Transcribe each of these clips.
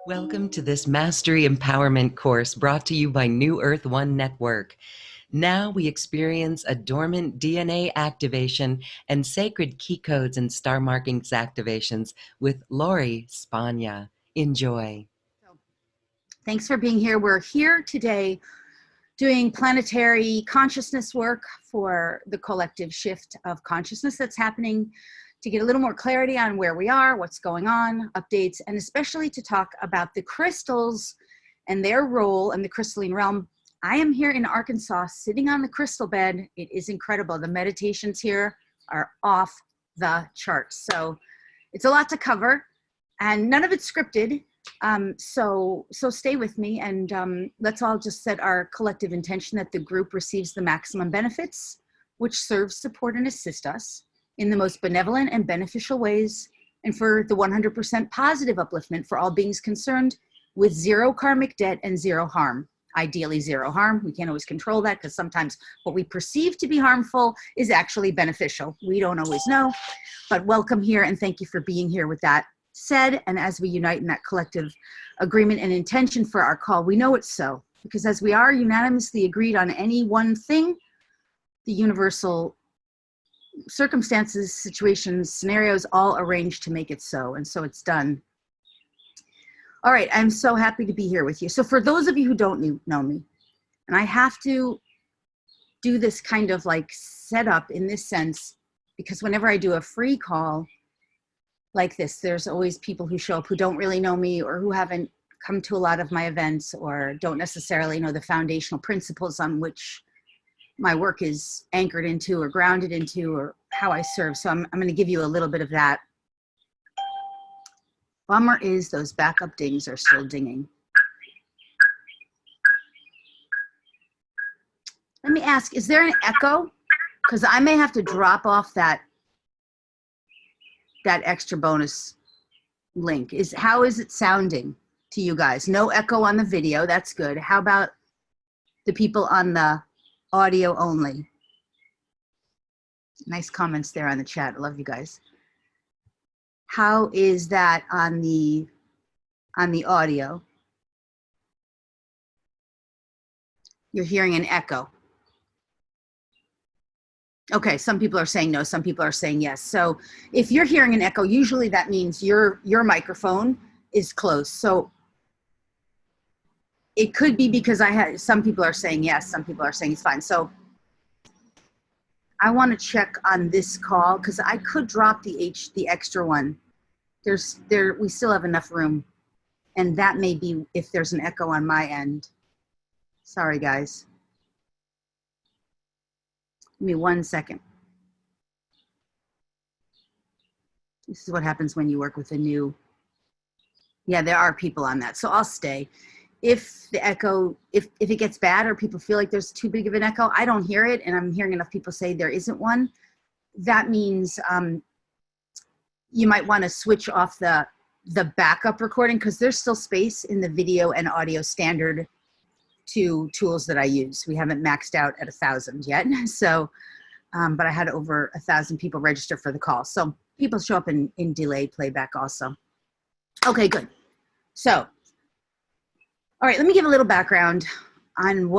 Welcome to this Mastery Empowerment course brought to you by New Earth One Network. Now we experience a dormant DNA activation and sacred key codes and star markings activations with Lori Spagna. Enjoy. Thanks for being here. We're here today doing planetary consciousness work for the collective shift of consciousness that's happening, to get a little more clarity on where we are, what's going on, updates, and especially to talk about the crystals and their role in the crystalline realm. I am here in Arkansas, sitting on the crystal bed. It is incredible. The meditations here are off the charts. So it's a lot to cover, and none of it's scripted. So stay with me, and let's all just set our collective intention that the group receives the maximum benefits, which serves, support, and assist us in the most benevolent and beneficial ways, and for the 100% positive upliftment for all beings concerned, with zero karmic debt and zero harm. Ideally zero harm. We can't always control that, because sometimes what we perceive to be harmful is actually beneficial. We don't always know, but welcome here, and thank you for being here. With that said, and as we unite in that collective agreement and intention for our call, we know it's so, because as we are unanimously agreed on any one thing, the universal circumstances, situations, scenarios all arranged to make it so, and so it's done. All right, I'm so happy to be here with you. So for those of you who don't know me, and I have to do this kind of like setup in this sense, because whenever I do a free call like this, there's always people who show up who don't really know me, or who haven't come to a lot of my events, or don't necessarily know the foundational principles on which my work is anchored into or grounded into, or how I serve. So I'm going to give you a little bit of that. Bummer is those backup dings are still dinging. Let me ask, is there an echo? Because I may have to drop off that extra bonus link. How is it sounding to you guys? No echo on the video. That's good. How about the people on the audio only? Nice comments there on the chat. I love you guys. How is that on the audio? You're hearing an echo. Okay, some people are saying no, some people are saying yes. So if you're hearing an echo, usually that means your microphone is closed. So it could be because some people are saying yes, some people are saying it's fine. So I want to check on this call, because I could drop the extra one. We still have enough room, and that may be if there's an echo on my end. Sorry, guys. Give me 1 second. This is what happens when you work with a new. Yeah, there are people on that, so I'll stay. If the echo, if it gets bad, or people feel like there's too big of an echo, I don't hear it, and I'm hearing enough people say there isn't one, that means you might want to switch off the backup recording, because there's still space in the video and audio standard two tools that I use. We haven't maxed out at 1,000 yet, so but I had over 1,000 people register for the call, so people show up in delayed playback also. Okay, good. So all right, let me give a little background on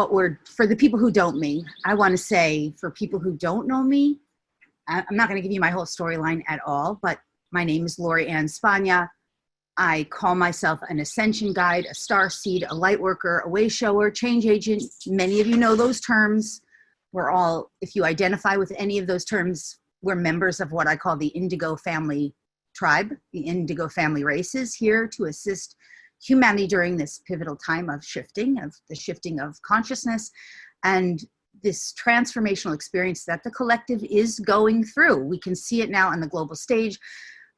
for the people who don't me. I want to say, for people who don't know me, I'm not going to give you my whole storyline at all, but my name is Lori Ann Spagna. I call myself an ascension guide, a star seed, a light worker, a wayshower, change agent. Many of you know those terms. We're all, if you identify with any of those terms, we're members of what I call the Indigo family tribe, the Indigo family races, here to assist humanity during this pivotal time of shifting of consciousness, and this transformational experience that the collective is going through. We can see it now on the global stage.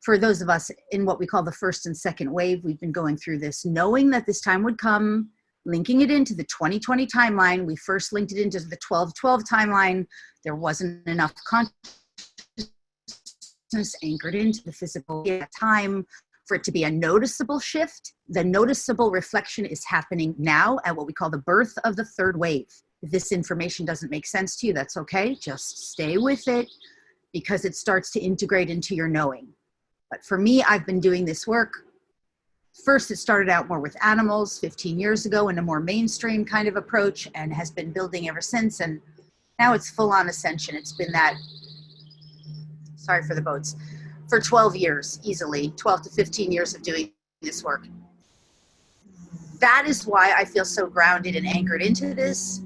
For those of us in what we call the first and second wave, we've been going through this, knowing that this time would come, linking it into the 2020 timeline. We first linked it into the 12/12 timeline. There wasn't enough consciousness anchored into the physical time for it to be a noticeable shift. The noticeable reflection is happening now at what we call the birth of the third wave. If this information doesn't make sense to you, that's okay. Just stay with it, because it starts to integrate into your knowing. But for me, I've been doing this work First, it started out more with animals 15 years ago in a more mainstream kind of approach and has been building ever since. And now it's full on ascension. It's been that, sorry for the boats, for 12 years, easily 12 to 15 years of doing this work. That is why I feel so grounded and anchored into this.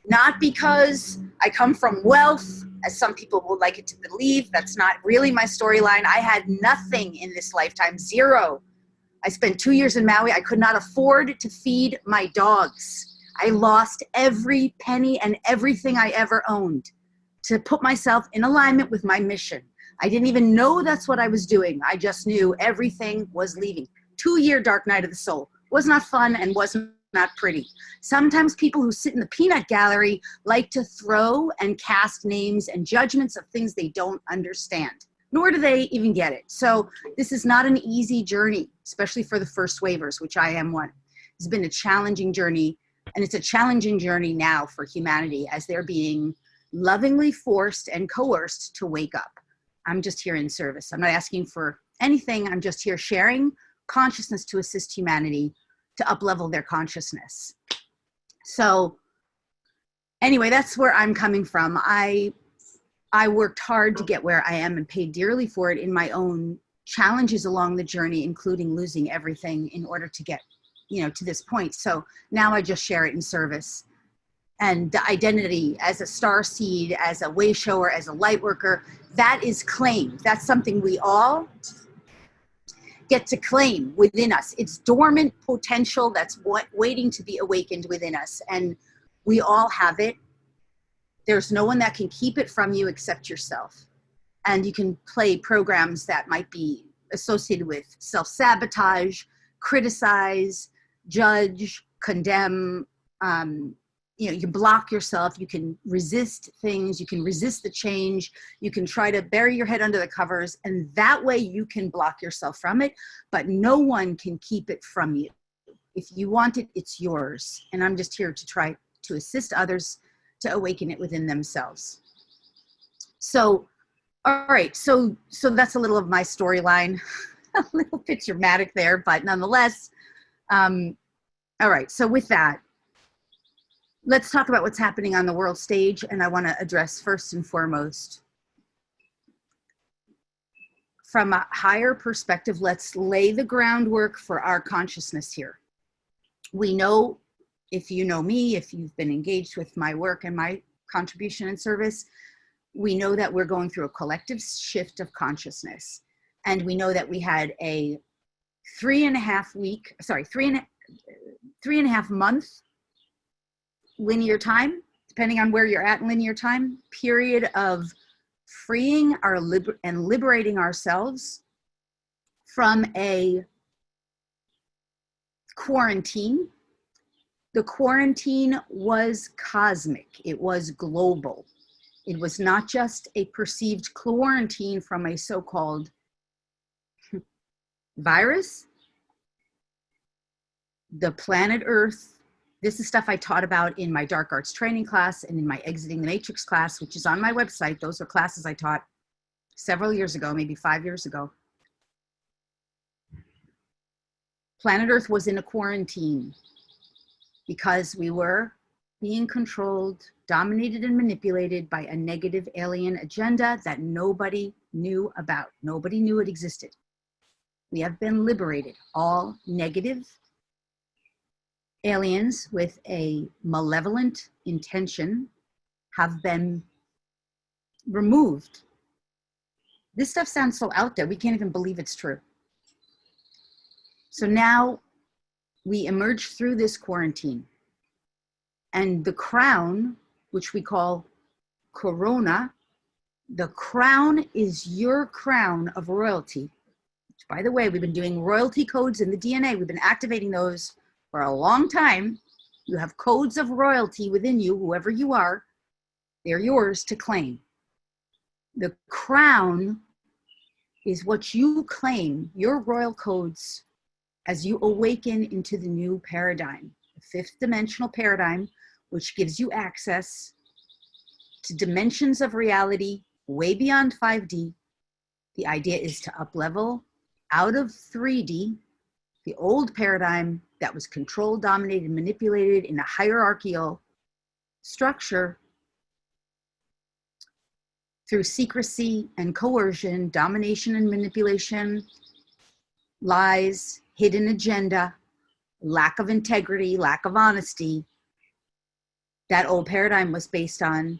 Not because I come from wealth, as some people would like it to believe. That's not really my storyline. I had nothing in this lifetime, zero. I spent 2 years in Maui. I could not afford to feed my dogs. I lost every penny and everything I ever owned to put myself in alignment with my mission. I didn't even know that's what I was doing. I just knew everything was leaving. 2-year dark night of the soul. Was not fun and was not pretty. Sometimes people who sit in the peanut gallery like to throw and cast names and judgments of things they don't understand, nor do they even get it. So this is not an easy journey, especially for the first wavers, which I am one. It's been a challenging journey, and it's a challenging journey now for humanity as they're being lovingly forced and coerced to wake up. I'm just here in service. I'm not asking for anything. I'm just here sharing consciousness to assist humanity to up-level their consciousness. So anyway, that's where I'm coming from. I worked hard to get where I am and paid dearly for it in my own challenges along the journey, including losing everything in order to get, to this point. So now I just share it in service. And the identity as a starseed, as a wayshower, as a light worker, that is claimed. That's something we all get to claim within us. It's dormant potential that's waiting to be awakened within us. And we all have it. There's no one that can keep it from you except yourself. And you can play programs that might be associated with self-sabotage, criticize, judge, condemn. You can block yourself. You can resist things. You can resist the change. You can try to bury your head under the covers. And that way you can block yourself from it. But no one can keep it from you. If you want it, it's yours. And I'm just here to try to assist others to awaken it within themselves. So, all right, so that's a little of my storyline, a little bit dramatic there, but nonetheless, all right, so with that, let's talk about what's happening on the world stage, and I want to address first and foremost, from a higher perspective, let's lay the groundwork for our consciousness here. We know, if you know me, if you've been engaged with my work and my contribution and service, we know that we're going through a collective shift of consciousness. And we know that we had a 3.5 month linear time, depending on where you're at in linear time, period of freeing and liberating ourselves from a quarantine. The quarantine was cosmic. It was global. It was not just a perceived quarantine from a so-called virus. The planet Earth, this is stuff I taught about in my dark arts training class and in my Exiting the Matrix class, which is on my website. Those are classes I taught several years ago, maybe 5 years ago. Planet Earth was in a quarantine because we were being controlled, dominated, and manipulated by a negative alien agenda that nobody knew about. Nobody knew it existed. We have been liberated. All negative aliens with a malevolent intention have been removed. This stuff sounds so out there, we can't even believe it's true. So now we emerge through this quarantine, and the crown, which we call Corona, the crown is your crown of royalty. Which, by the way, we've been doing royalty codes in the DNA. We've been activating those for a long time. You have codes of royalty within you, whoever you are, they're yours to claim. The crown is what you claim, your royal codes, as you awaken into the new paradigm, the fifth dimensional paradigm, which gives you access to dimensions of reality way beyond 5D. The idea is to up-level out of 3D The old paradigm that was controlled, dominated, manipulated in a hierarchical structure through secrecy and coercion, domination and manipulation, lies, hidden agenda, lack of integrity, lack of honesty. That old paradigm was based on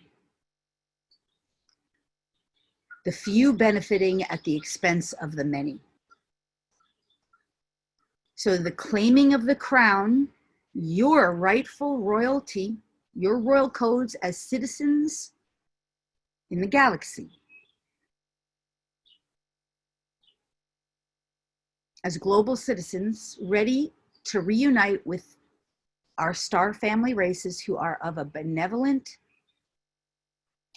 the few benefiting at the expense of the many. So the claiming of the crown, your rightful royalty, your royal codes as citizens in the galaxy, as global citizens ready to reunite with our star family races who are of a benevolent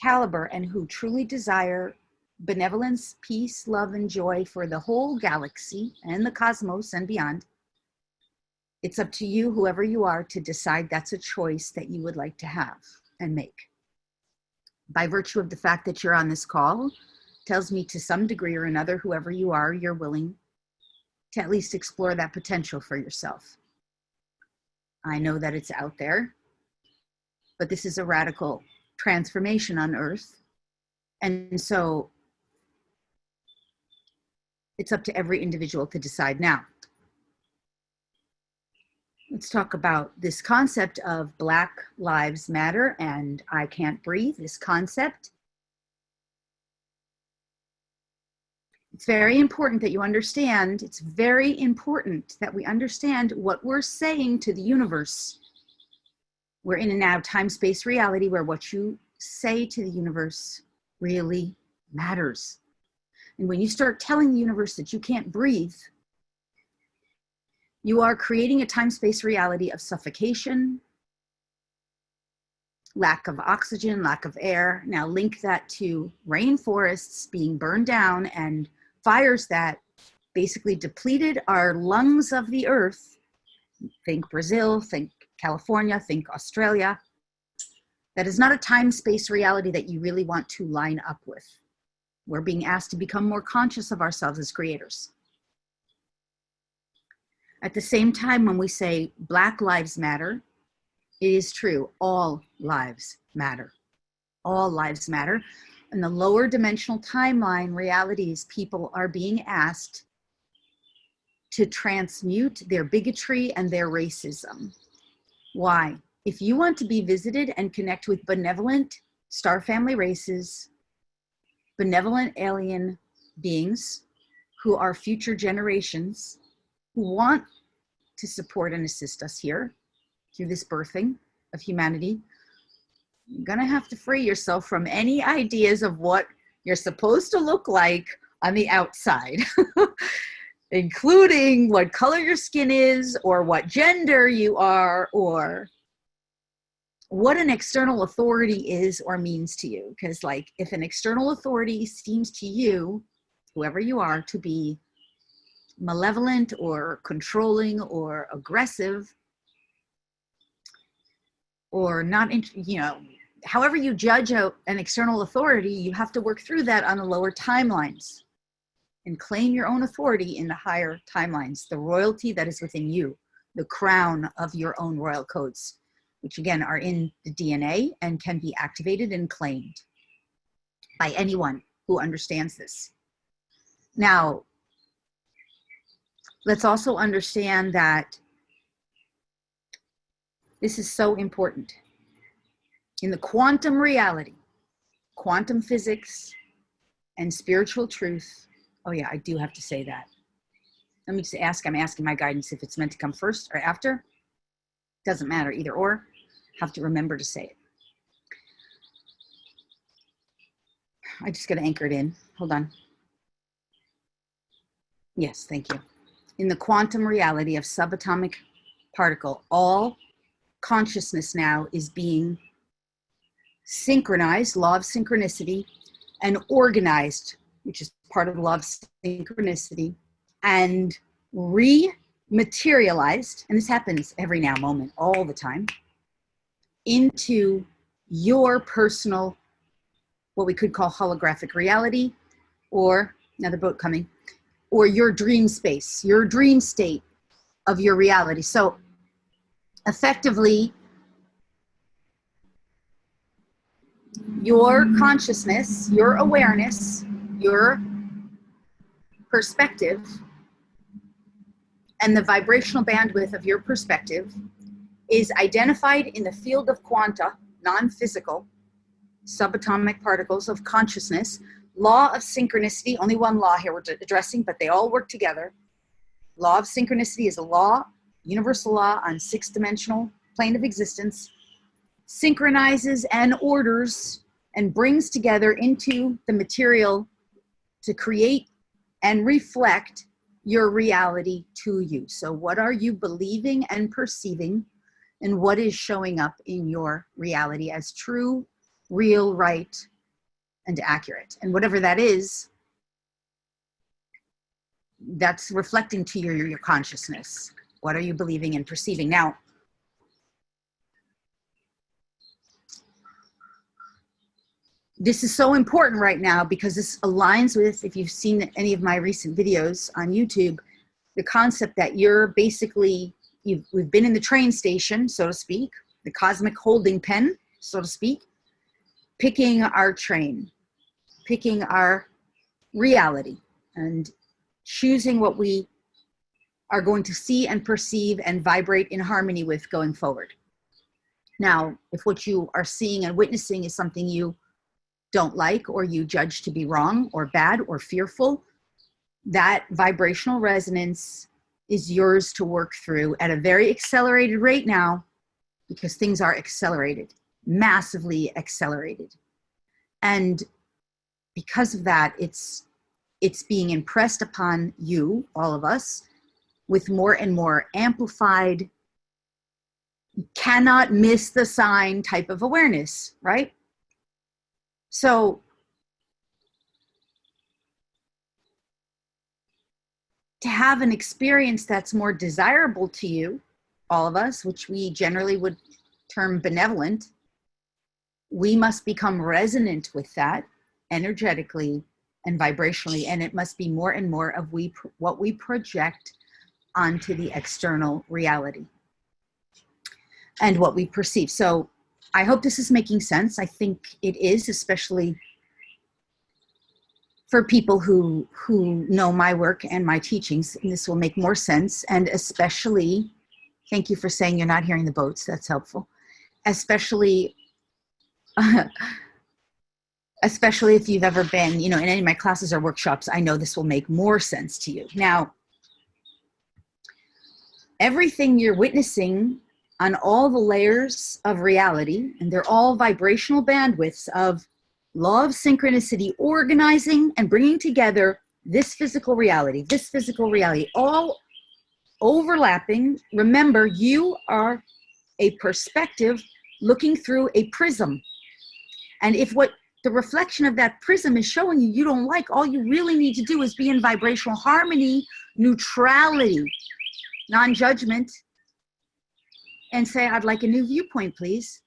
caliber and who truly desire benevolence, peace, love, and joy for the whole galaxy and the cosmos and beyond. It's up to you, whoever you are, to decide that's a choice that you would like to have and make. By virtue of the fact that you're on this call, tells me to some degree or another, whoever you are, you're willing to at least explore that potential for yourself. I know that it's out there, but this is a radical transformation on Earth. And so it's up to every individual to decide. Now, let's talk about this concept of Black Lives Matter and I Can't Breathe, this concept. It's very important that you understand, it's very important that we understand what we're saying to the universe. We're in a now time-space reality where what you say to the universe really matters. And when you start telling the universe that you can't breathe, you are creating a time-space reality of suffocation, lack of oxygen, lack of air. Now link that to rainforests being burned down and fires that basically depleted our lungs of the earth. Think Brazil, think California, think Australia. That is not a time-space reality that you really want to line up with. We're being asked to become more conscious of ourselves as creators. At the same time, when we say Black Lives Matter, it is true, all lives matter. All lives matter. In the lower dimensional timeline realities, people are being asked to transmute their bigotry and their racism. Why? If you want to be visited and connect with benevolent star family races, benevolent alien beings who are future generations who want to support and assist us here through this birthing of humanity, you're going to have to free yourself from any ideas of what you're supposed to look like on the outside, including what color your skin is, or what gender you are, or what an external authority is or means to you. Because like, if an external authority seems to you, whoever you are, to be malevolent or controlling or aggressive or not, however you judge an external authority, you have to work through that on the lower timelines and claim your own authority in the higher timelines, the royalty that is within you, the crown of your own royal codes, which again are in the DNA and can be activated and claimed by anyone who understands this. Now, let's also understand that this is so important. In the quantum reality, quantum physics, and spiritual truth. Oh yeah, I do have to say that. Let me just ask, I'm asking my guidance if it's meant to come first or after. Doesn't matter, either or. Have to remember to say it. I just got to anchor it in. Hold on. Yes, thank you. In the quantum reality of subatomic particle, all consciousness now is being synchronized, law of synchronicity, and organized, which is part of the law of synchronicity, and rematerialized, and this happens every now moment, all the time, into your personal, what we could call holographic reality, or another boat coming, or your dream space, your dream state, of your reality. So effectively, your consciousness, your awareness, your perspective, and the vibrational bandwidth of your perspective is identified in the field of quanta, non-physical, subatomic particles of consciousness. Law of synchronicity, only one law here we're addressing, but they all work together. Law of synchronicity is a law, universal law on six-dimensional plane of existence, synchronizes and orders and brings together into the material to create and reflect your reality to you. So what are you believing and perceiving, and what is showing up in your reality as true, real, right, and accurate? And whatever that is, that's reflecting to your consciousness. What are you believing and perceiving? Now, this is so important right now because this aligns with, if you've seen any of my recent videos on YouTube, the concept that you're basically, we've been in the train station, so to speak, the cosmic holding pen, so to speak, picking our train, picking our reality, and choosing what we are going to see and perceive and vibrate in harmony with going forward. Now, if what you are seeing and witnessing is something you don't like, or you judge to be wrong or bad or fearful, that vibrational resonance is yours to work through at a very accelerated rate now, because things are accelerated, massively accelerated. And because of that, it's being impressed upon you, all of us, with more and more amplified, cannot miss the sign type of awareness, right? So to have an experience that's more desirable to you, all of us, which we generally would term benevolent, we must become resonant with that energetically and vibrationally, and it must be more and more of what we project onto the external reality and what we perceive. So I hope this is making sense. I think it is, especially for people who know my work and my teachings. And this will make more sense. And especially, thank you for saying you're not hearing the boats. That's helpful. Especially, especially if you've ever been, in any of my classes or workshops, I know this will make more sense to you. Now, everything you're witnessing on all the layers of reality, and they're all vibrational bandwidths of law of synchronicity, organizing and bringing together this physical reality, all overlapping. Remember, you are a perspective looking through a prism. And if what the reflection of that prism is showing you don't like, all you really need to do is be in vibrational harmony, neutrality, non-judgment, and say, I'd like a new viewpoint, please.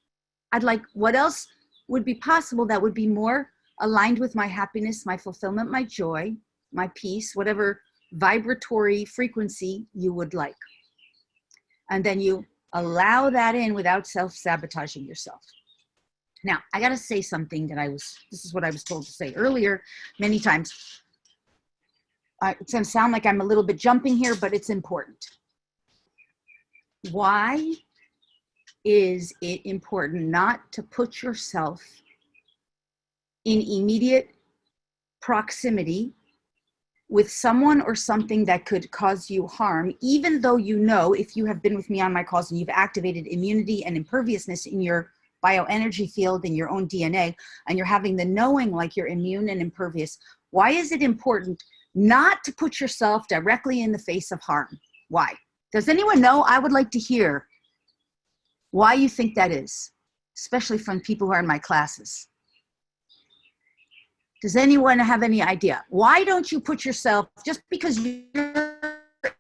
I'd like, what else would be possible that would be more aligned with my happiness, my fulfillment, my joy, my peace, whatever vibratory frequency you would like. And then you allow that in without self-sabotaging yourself. Now, I got to say something this is what I was told to say earlier many times. It's going to sound like I'm a little bit jumping here, but it's important. Why is it important not to put yourself in immediate proximity with someone or something that could cause you harm, even though if you have been with me on my calls and you've activated immunity and imperviousness in your bioenergy field, in your own DNA, and you're having the knowing like you're immune and impervious? Why is it important not to put yourself directly in the face of harm? Why? Does anyone know? I would like to hear why you think that is, especially from people who are in my classes. Does anyone have any idea? Why don't you put yourself, just because you're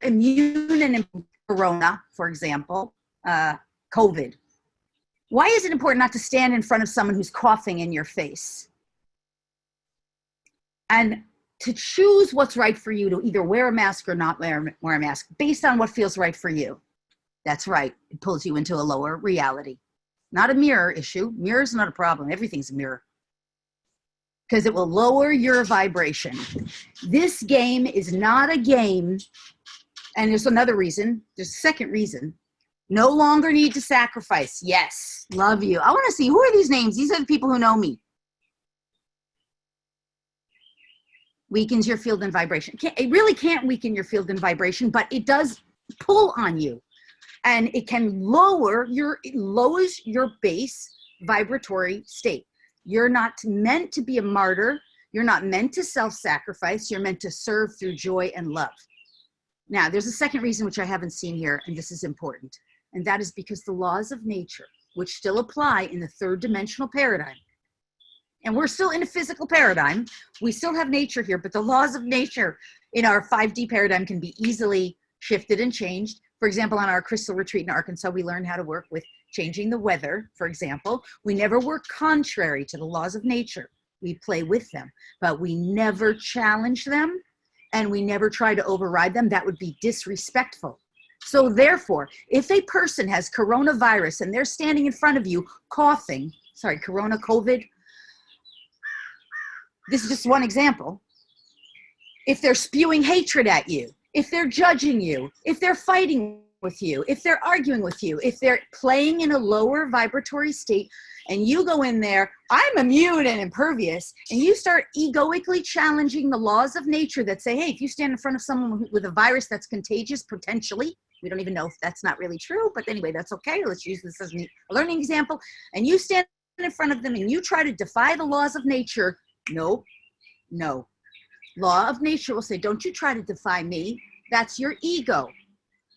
immune and corona, for example, COVID, why is it important not to stand in front of someone who's coughing in your face? And to choose what's right for you, to either wear a mask or not wear a mask based on what feels right for you. That's right. It pulls you into a lower reality. Not a mirror issue. Mirror's not a problem. Everything's a mirror. Because it will lower your vibration. This game is not a game. And there's another reason. There's a second reason. No longer need to sacrifice. Yes. Love you. I want to see, who are these names? These are the people who know me. Weakens your field and vibration. It really can't weaken your field and vibration, but it does pull on you. And it can it lowers your base vibratory state. You're not meant to be a martyr. You're not meant to self-sacrifice. You're meant to serve through joy and love. Now, there's a second reason which I haven't seen here, and this is important. And that is because the laws of nature, which still apply in the third dimensional paradigm, and we're still in a physical paradigm, we still have nature here, but the laws of nature in our 5D paradigm can be easily shifted and changed. For example, on our crystal retreat in Arkansas, we learned how to work with changing the weather, for example. We never work contrary to the laws of nature. We play with them, but we never challenge them, and we never try to override them. That would be disrespectful. So therefore, if a person has coronavirus and they're standing in front of you coughing, sorry, COVID, this is just one example. If they're spewing hatred at you, if they're judging you, if they're fighting with you, if they're arguing with you, if they're playing in a lower vibratory state, and you go in there, I'm immune and impervious, and you start egoically challenging the laws of nature that say, hey, if you stand in front of someone with a virus that's contagious, potentially, we don't even know if that's not really true, but anyway, that's okay. Let's use this as a learning example. And you stand in front of them and you try to defy the laws of nature. No. Law of nature will say, don't you try to defy me. That's your ego.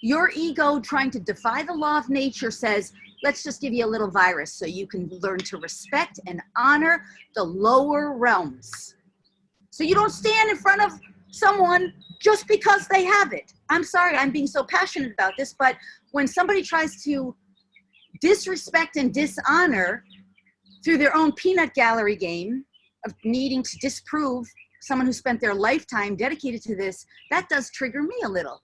Your ego trying to defy the law of nature says, let's just give you a little virus so you can learn to respect and honor the lower realms. So you don't stand in front of someone just because they have it. I'm sorry, I'm being so passionate about this, but when somebody tries to disrespect and dishonor through their own peanut gallery game of needing to disprove someone who spent their lifetime dedicated to this, that does trigger me a little.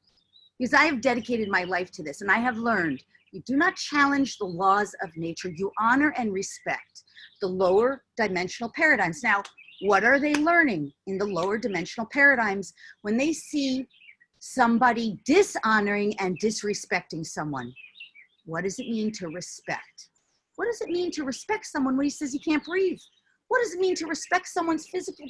Because I have dedicated my life to this, and I have learned you do not challenge the laws of nature. You honor and respect the lower dimensional paradigms. Now, what are they learning in the lower dimensional paradigms when they see somebody dishonoring and disrespecting someone? What does it mean to respect? What does it mean to respect someone when he says you can't breathe? What does it mean to respect someone's physical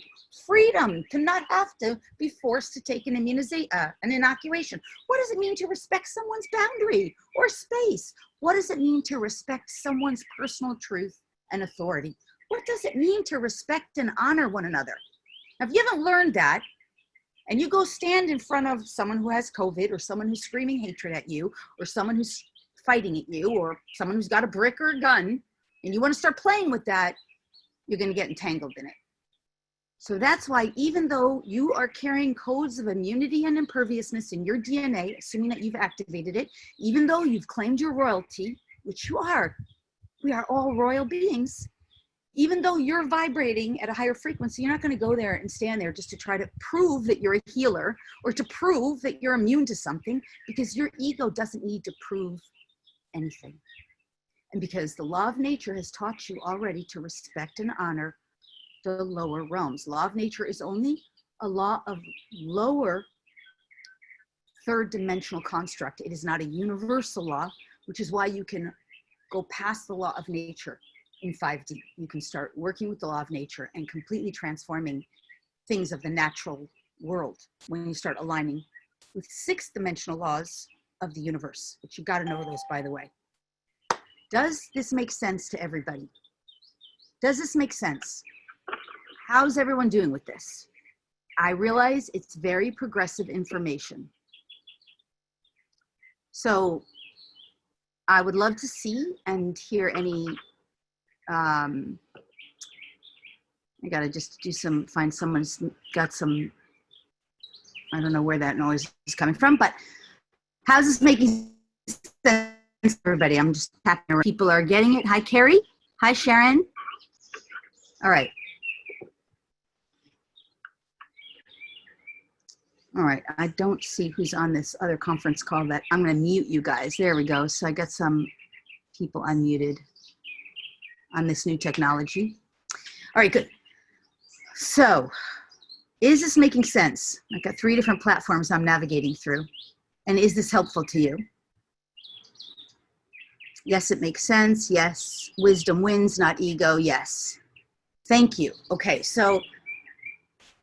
freedom, to not have to be forced to take an inoculation? What does it mean to respect someone's boundary or space? What does it mean to respect someone's personal truth and authority? What does it mean to respect and honor one another? Now, if you haven't learned that, and you go stand in front of someone who has COVID, or someone who's screaming hatred at you, or someone who's fighting at you, or someone who's got a brick or a gun, and you want to start playing with that, you're going to get entangled in it. So that's why, even though you are carrying codes of immunity and imperviousness in your DNA, assuming that you've activated it, even though you've claimed your royalty, which you are, we are all royal beings, even though you're vibrating at a higher frequency, you're not going to go there and stand there just to try to prove that you're a healer or to prove that you're immune to something, because your ego doesn't need to prove anything. And because the law of nature has taught you already to respect and honor the lower realms. Law of nature is only a law of lower third dimensional construct. It is not a universal law, which is why you can go past the law of nature in 5D. You can start working with the law of nature and completely transforming things of the natural world when you start aligning with sixth dimensional laws of the universe, which you got to know those, by the way. Does this make sense to everybody? Does this make sense? How's everyone doing with this? I realize it's very progressive information. So I would love to see and hear any, I gotta just do some, find someone's got some, I don't know where that noise is coming from, but how's this making sense? Everybody, I'm just tapping around. People are getting it. Hi, Carrie. Hi, Sharon. All right. All right, I don't see who's on this other conference call. That I'm going to mute you guys. There we go. So I got some people unmuted on this new technology. All right, good. So is this making sense? I've got 3 different platforms I'm navigating through. And is this helpful to you? Yes, it makes sense. Yes. Wisdom wins, not ego. Yes. Thank you. Okay, so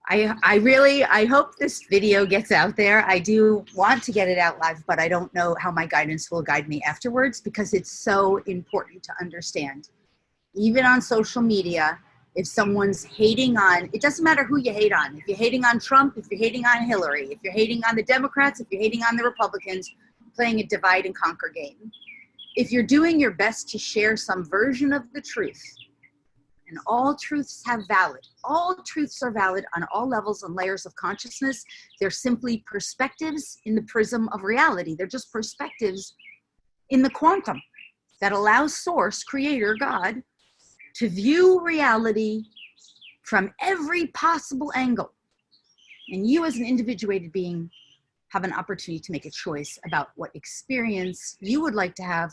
I hope this video gets out there. I do want to get it out live, but I don't know how my guidance will guide me afterwards because it's so important to understand. Even on social media, if someone's hating on, it doesn't matter who you hate on. If you're hating on Trump, if you're hating on Hillary, if you're hating on the Democrats, if you're hating on the Republicans, playing a divide and conquer game. If you're doing your best to share some version of the truth, and all truths all truths are valid on all levels and layers of consciousness. They're simply perspectives in the prism of reality. They're just perspectives in the quantum that allows Source, Creator, God, to view reality from every possible angle. And you as an individuated being have an opportunity to make a choice about what experience you would like to have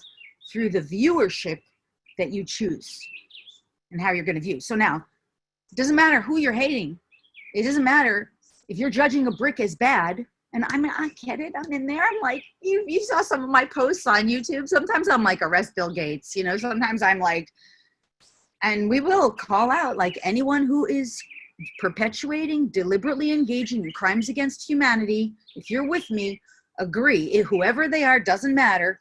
through the viewership that you choose and how you're going to view. So now, it doesn't matter who you're hating. It doesn't matter if you're judging a brick as bad. And I mean, I get it. I'm in there. I'm like, you saw some of my posts on YouTube. Sometimes I'm like, arrest Bill Gates. You know, sometimes I'm like, and we will call out like anyone who is perpetuating, deliberately engaging in crimes against humanity. If you're with me, agree. Whoever they are, doesn't matter.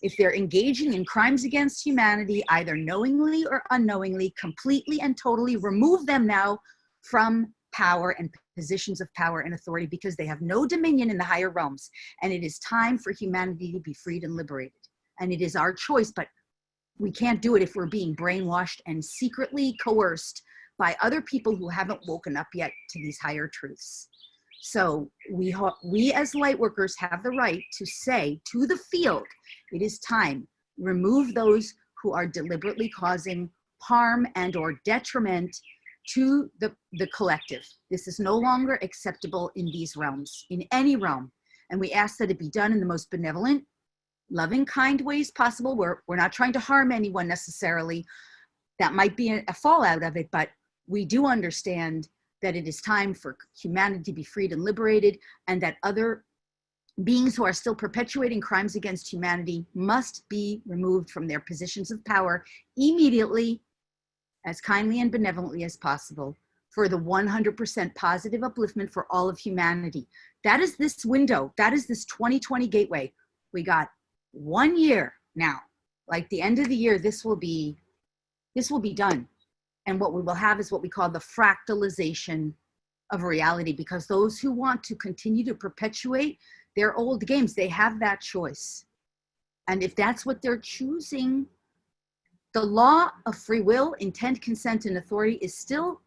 If they're engaging in crimes against humanity, either knowingly or unknowingly, completely and totally remove them now from power and positions of power and authority because they have no dominion in the higher realms. And it is time for humanity to be freed and liberated. And it is our choice, but we can't do it if we're being brainwashed and secretly coerced by other people who haven't woken up yet to these higher truths. So we as light workers have the right to say to the field, it is time, remove those who are deliberately causing harm and or detriment to the collective. This is no longer acceptable in these realms, in any realm. And we ask that it be done in the most benevolent, loving, kind ways possible. We're not trying to harm anyone necessarily. That might be a fallout of it, but we do understand that it is time for humanity to be freed and liberated, and that other beings who are still perpetuating crimes against humanity must be removed from their positions of power immediately, as kindly and benevolently as possible, for the 100% positive upliftment for all of humanity. That is this window. That is this 2020 gateway. We got 1 year now. Like the end of the year, this will be done. And what we will have is what we call the fractalization of reality, because those who want to continue to perpetuate their old games, they have that choice. And if that's what they're choosing, the law of free will, intent, consent, and authority is still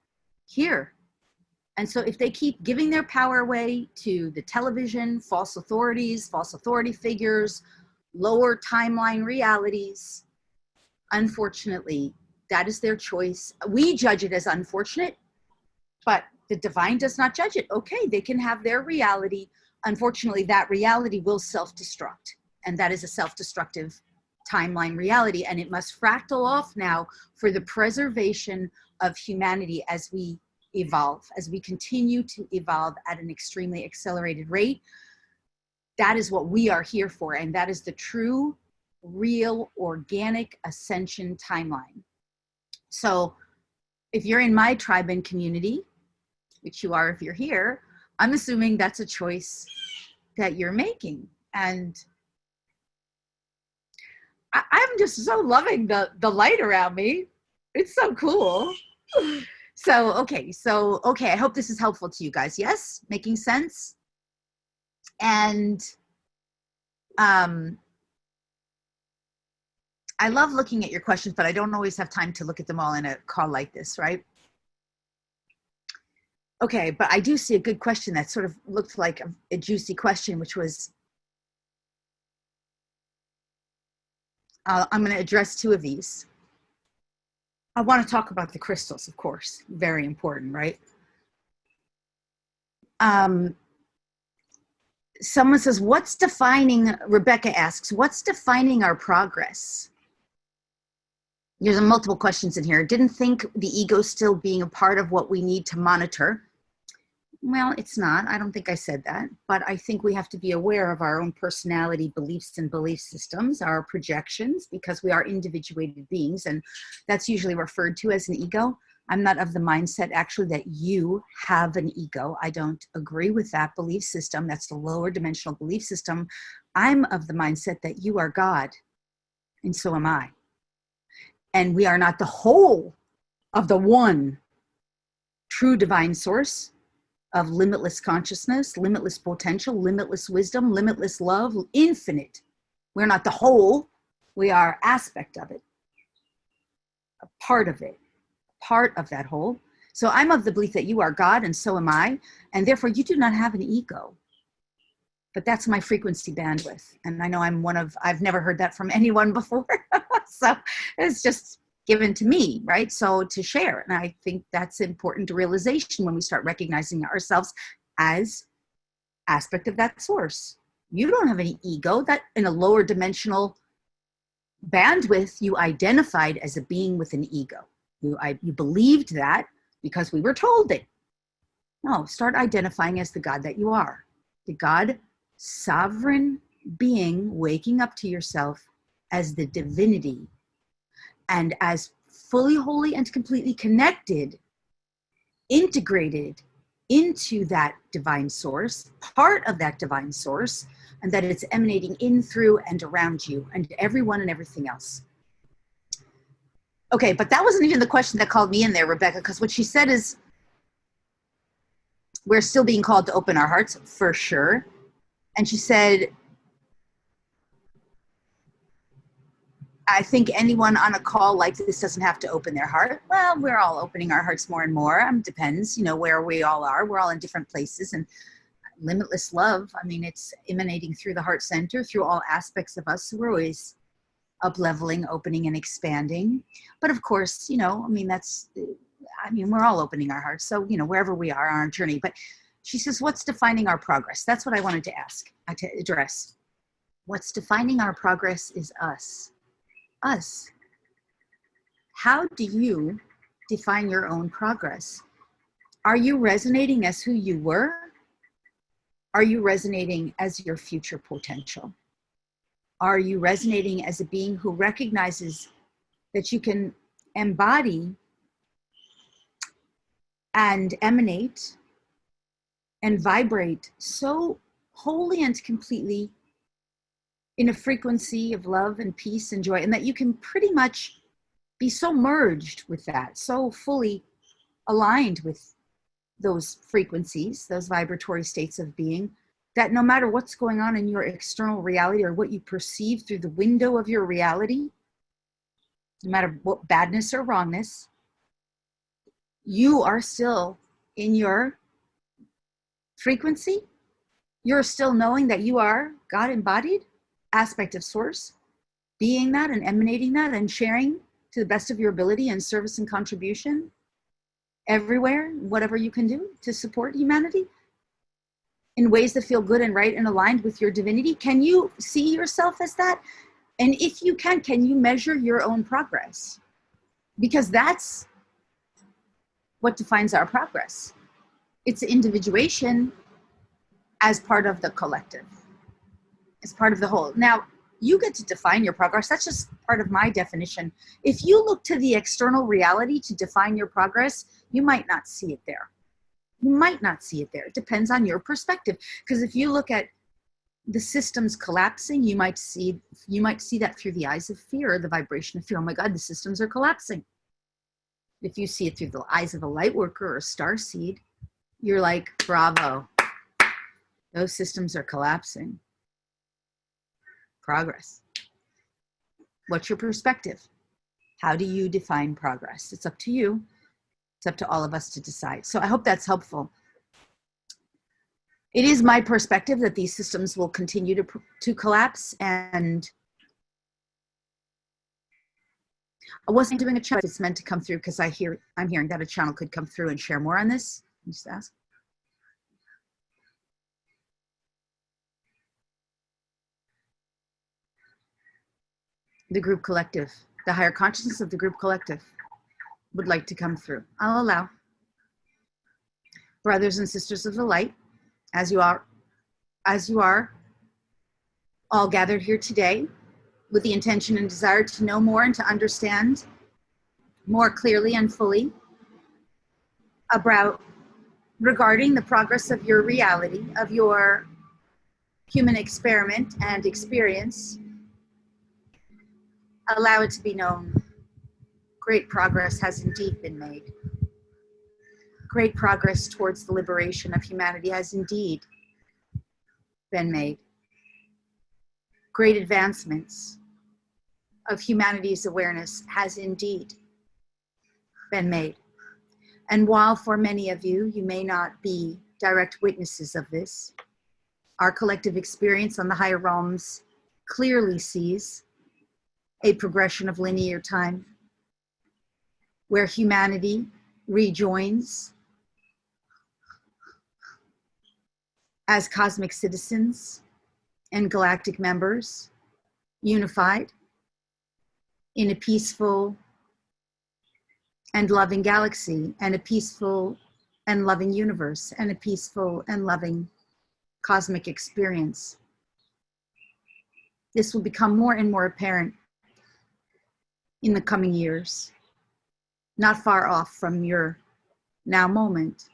here. And so if they keep giving their power away to the television, false authorities, false authority figures, lower timeline realities, unfortunately, that is their choice. We judge it as unfortunate, but the divine does not judge it. Okay, they can have their reality. Unfortunately, that reality will self-destruct. And that is a self-destructive timeline reality. And it must fractal off now for the preservation of humanity as we evolve, as we continue to evolve at an extremely accelerated rate. That is what we are here for. And that is the true, real, organic ascension timeline. So if you're in my tribe and community, which you are if you're here, I'm assuming that's a choice that you're making. And I'm just so loving the light around me. It's so cool. So, okay, I hope this is helpful to you guys. Yes, making sense? And I love looking at your questions, but I don't always have time to look at them all in a call like this, right? Okay, but I do see a good question that sort of looked like a juicy question, which was, I'm going to address 2 of these. I want to talk about the crystals, of course, very important, right? Someone says, Rebecca asks, what's defining our progress? There's multiple questions in here. Didn't think the ego still being a part of what we need to monitor. Well, it's not. I don't think I said that. But I think we have to be aware of our own personality, beliefs, and belief systems, our projections, because we are individuated beings, and that's usually referred to as an ego. I'm not of the mindset, actually, that you have an ego. I don't agree with that belief system. That's the lower dimensional belief system. I'm of the mindset that you are God, and so am I. And we are not the whole of the one true divine source of limitless consciousness, limitless potential, limitless wisdom, limitless love, infinite. We're not the whole. We are aspect of it, a part of it, part of that whole. So I'm of the belief that you are God, and so am I, and therefore you do not have an ego. But that's my frequency bandwidth. And I know I've never heard that from anyone before. So it's just given to me, right? So to share. And I think that's important realization when we start recognizing ourselves as aspect of that source. You don't have any ego. That in a lower dimensional bandwidth, you identified as a being with an ego. You believed that because we were told it. No, start identifying as the God that you are. The God, sovereign being, waking up to yourself as the divinity and as fully, wholly, and completely connected, integrated into that divine source, part of that divine source, and that it's emanating in, through, and around you and everyone and everything else. Okay, but that wasn't even the question that called me in there, Rebecca, because what she said is we're still being called to open our hearts, for sure. And she said, I think anyone on a call like this doesn't have to open their heart. Well, we're all opening our hearts more and more. Depends, where we all are. We're all in different places, and limitless love, I mean, it's emanating through the heart center, through all aspects of us. So we're always up-leveling, opening, and expanding. But of course, we're all opening our hearts. So, wherever we are on our journey. But she says, what's defining our progress? That's what I wanted to address. What's defining our progress is us. Us. How do you define your own progress? Are you resonating as who you were? Are you resonating as your future potential? Are you resonating as a being who recognizes that you can embody and emanate and vibrate so wholly and completely in a frequency of love and peace and joy, and that you can pretty much be so merged with that, so fully aligned with those frequencies, those vibratory states of being, that no matter what's going on in your external reality or what you perceive through the window of your reality, no matter what badness or wrongness, you are still in your frequency. You're still knowing that you are God embodied, aspect of source, being that and emanating that and sharing to the best of your ability and service and contribution everywhere, whatever you can do to support humanity in ways that feel good and right and aligned with your divinity. Can you see yourself as that? And if you can you measure your own progress? Because that's what defines our progress. It's individuation as part of the collective, as part of the whole. Now, you get to define your progress. That's just part of my definition. If you look to the external reality to define your progress, you might not see it there. You might not see it there. It depends on your perspective. Because if you look at the systems collapsing, you might see that through the eyes of fear, the vibration of fear. Oh my God, the systems are collapsing. If you see it through the eyes of a light worker or a starseed, you're like, bravo, those systems are collapsing. Progress. What's your perspective? How do you define progress? It's up to you. It's up to all of us to decide. So I hope that's helpful. It is my perspective that these systems will continue to collapse, and I wasn't doing a channel. It's meant to come through because I'm hearing that a channel could come through and share more on this. Just ask. the group collective, the higher consciousness of the group collective would like to come through. I'll allow. Brothers and sisters of the light, as you are all gathered here today with the intention and desire to know more and to understand more clearly and fully about regarding the progress of your reality, of your human experiment and experience, allow it to be known. Great progress has indeed been made. Great progress towards the liberation of humanity has indeed been made. Great advancements of humanity's awareness has indeed been made. And while for many of you, you may not be direct witnesses of this, our collective experience on the higher realms clearly sees a progression of linear time where humanity rejoins as cosmic citizens and galactic members, unified in a peaceful and loving galaxy, and a peaceful and loving universe, and a peaceful and loving cosmic experience. This will become more and more apparent in the coming years, not far off from your now moment.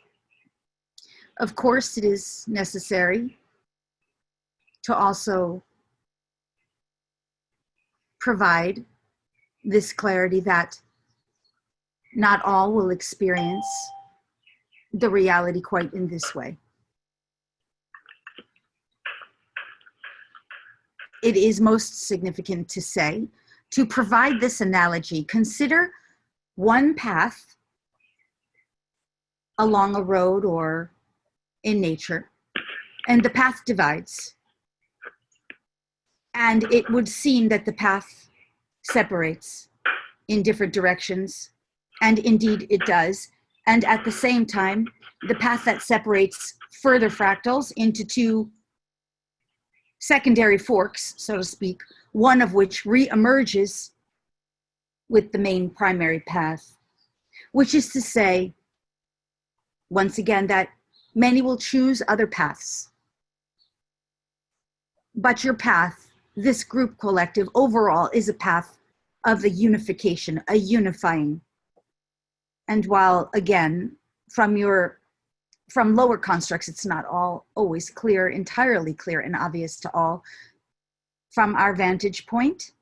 Of course, it is necessary to also provide this clarity that not all will experience the reality quite in this way. It is most significant to say, to provide this analogy, consider one path along a road or in nature, and the path divides. And it would seem that the path separates in different directions, and indeed it does. And at the same time, the path that separates further fractals into two secondary forks, so to speak, one of which re-emerges with the main primary path, which is to say, once again, that many will choose other paths. But your path, this group collective overall, is a path of a unification, a unifying. And while, again, from lower constructs, it's not all always clear, entirely clear and obvious to all, from our vantage point,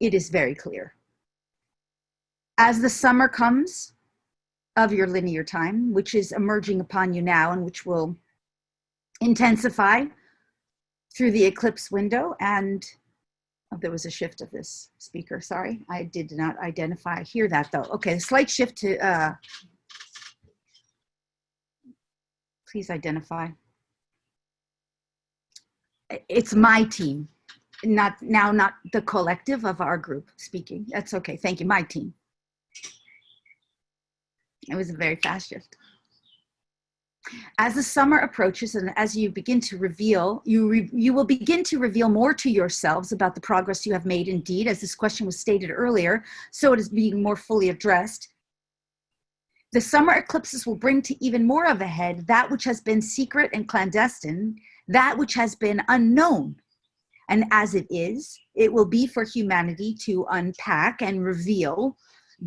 it is very clear. As the summer comes of your linear time, which is emerging upon you now and which will intensify through the eclipse window, and oh, there was a shift of this speaker, sorry. I did not hear that though. Okay, a slight shift to, please identify. It's my team, not the collective of our group speaking. That's okay, thank you, my team. It was a very fast shift. As the summer approaches and as you begin to reveal, you will begin to reveal more to yourselves about the progress you have made indeed, as this question was stated earlier, so it is being more fully addressed. The summer eclipses will bring to even more of a head that which has been secret and clandestine, that which has been unknown. And as it is, it will be for humanity to unpack and reveal,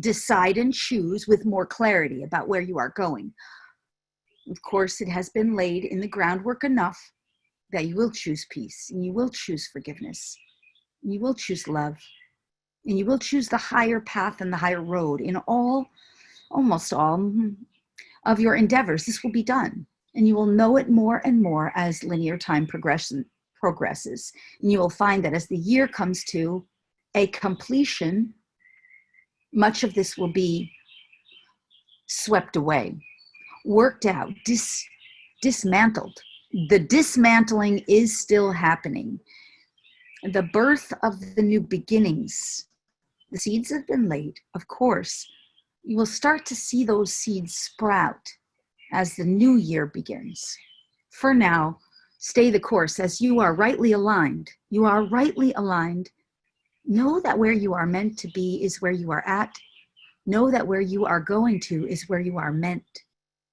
decide and choose with more clarity about where you are going. Of course, it has been laid in the groundwork enough that you will choose peace, and you will choose forgiveness, and you will choose love, and you will choose the higher path and the higher road in almost all of your endeavors. This will be done, and you will know it more and more as linear time progresses. And you will find that as the year comes to a completion, much of this will be swept away, worked out, dismantled. The dismantling is still happening. The birth of the new beginnings. The seeds have been laid, of course. You will start to see those seeds sprout as the new year begins. For now, stay the course as you are rightly aligned. You are rightly aligned Know that where you are meant to be is where you are at. Know that where you are going to is where you are meant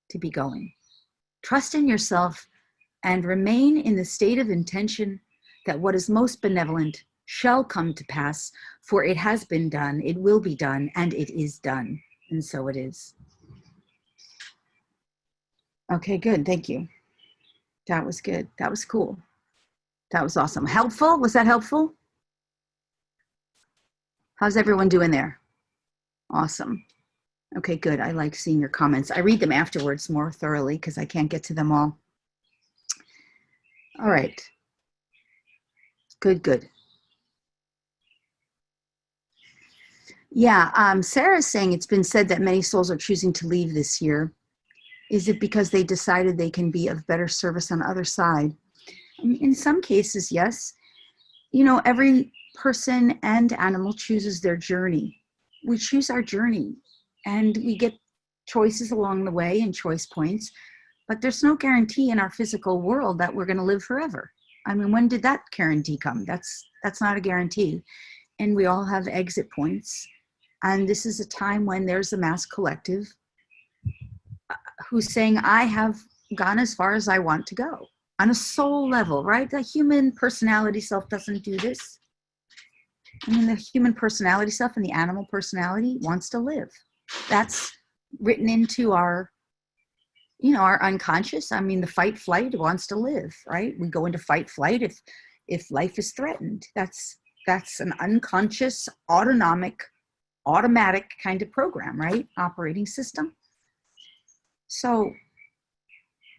to be going. Trust in yourself and remain in the state of intention that what is most benevolent shall come to pass, for it has been done, it will be done, and it is done. And so it is. Okay, good. Thank you. That was good. That was cool. That was awesome. Helpful? Was that helpful? How's everyone doing there? Awesome. Okay, good. I like seeing your comments. I read them afterwards more thoroughly because I can't get to them all. All right. Good, good. Yeah, Sarah's saying it's been said that many souls are choosing to leave this year. Is it because they decided they can be of better service on the other side? In some cases, yes. You know, every person and animal chooses their journey. We choose our journey and we get choices along the way and choice points, but there's no guarantee in our physical world that we're going to live forever. I mean, when did that guarantee come? That's not a guarantee. And we all have exit points. And this is a time when there's a mass collective who's saying, I have gone as far as I want to go on a soul level, right? The human personality self doesn't do this. I mean, the human personality self and the animal personality wants to live. That's written into our, you know, our unconscious. I mean, the fight flight wants to live, right? We go into fight flight if life is threatened. That's an unconscious, automatic kind of program, right? Operating system. So,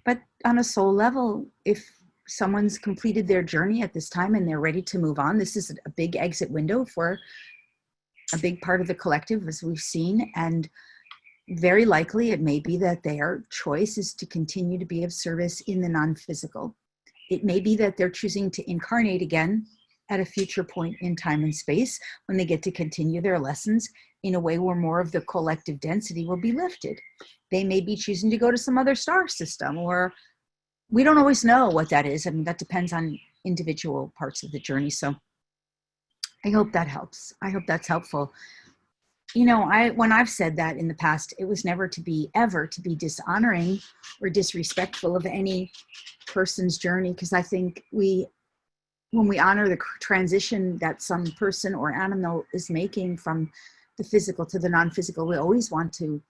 but on a soul level, if someone's completed their journey at this time and they're ready to move on, this is a big exit window for a big part of the collective, as we've seen. And very likely it may be that their choice is to continue to be of service in the non-physical. It may be that they're choosing to incarnate again at a future point in time and space when they get to continue their lessons in a way where more of the collective density will be lifted. They may be choosing to go to some other star system, or we don't always know what that is. I mean, that depends on individual parts of the journey. So I hope that helps. I hope that's helpful. You know, when I've said that in the past, it was never ever to be dishonoring or disrespectful of any person's journey, because I think when we honor the transition that some person or animal is making from the physical to the non-physical, we always want to,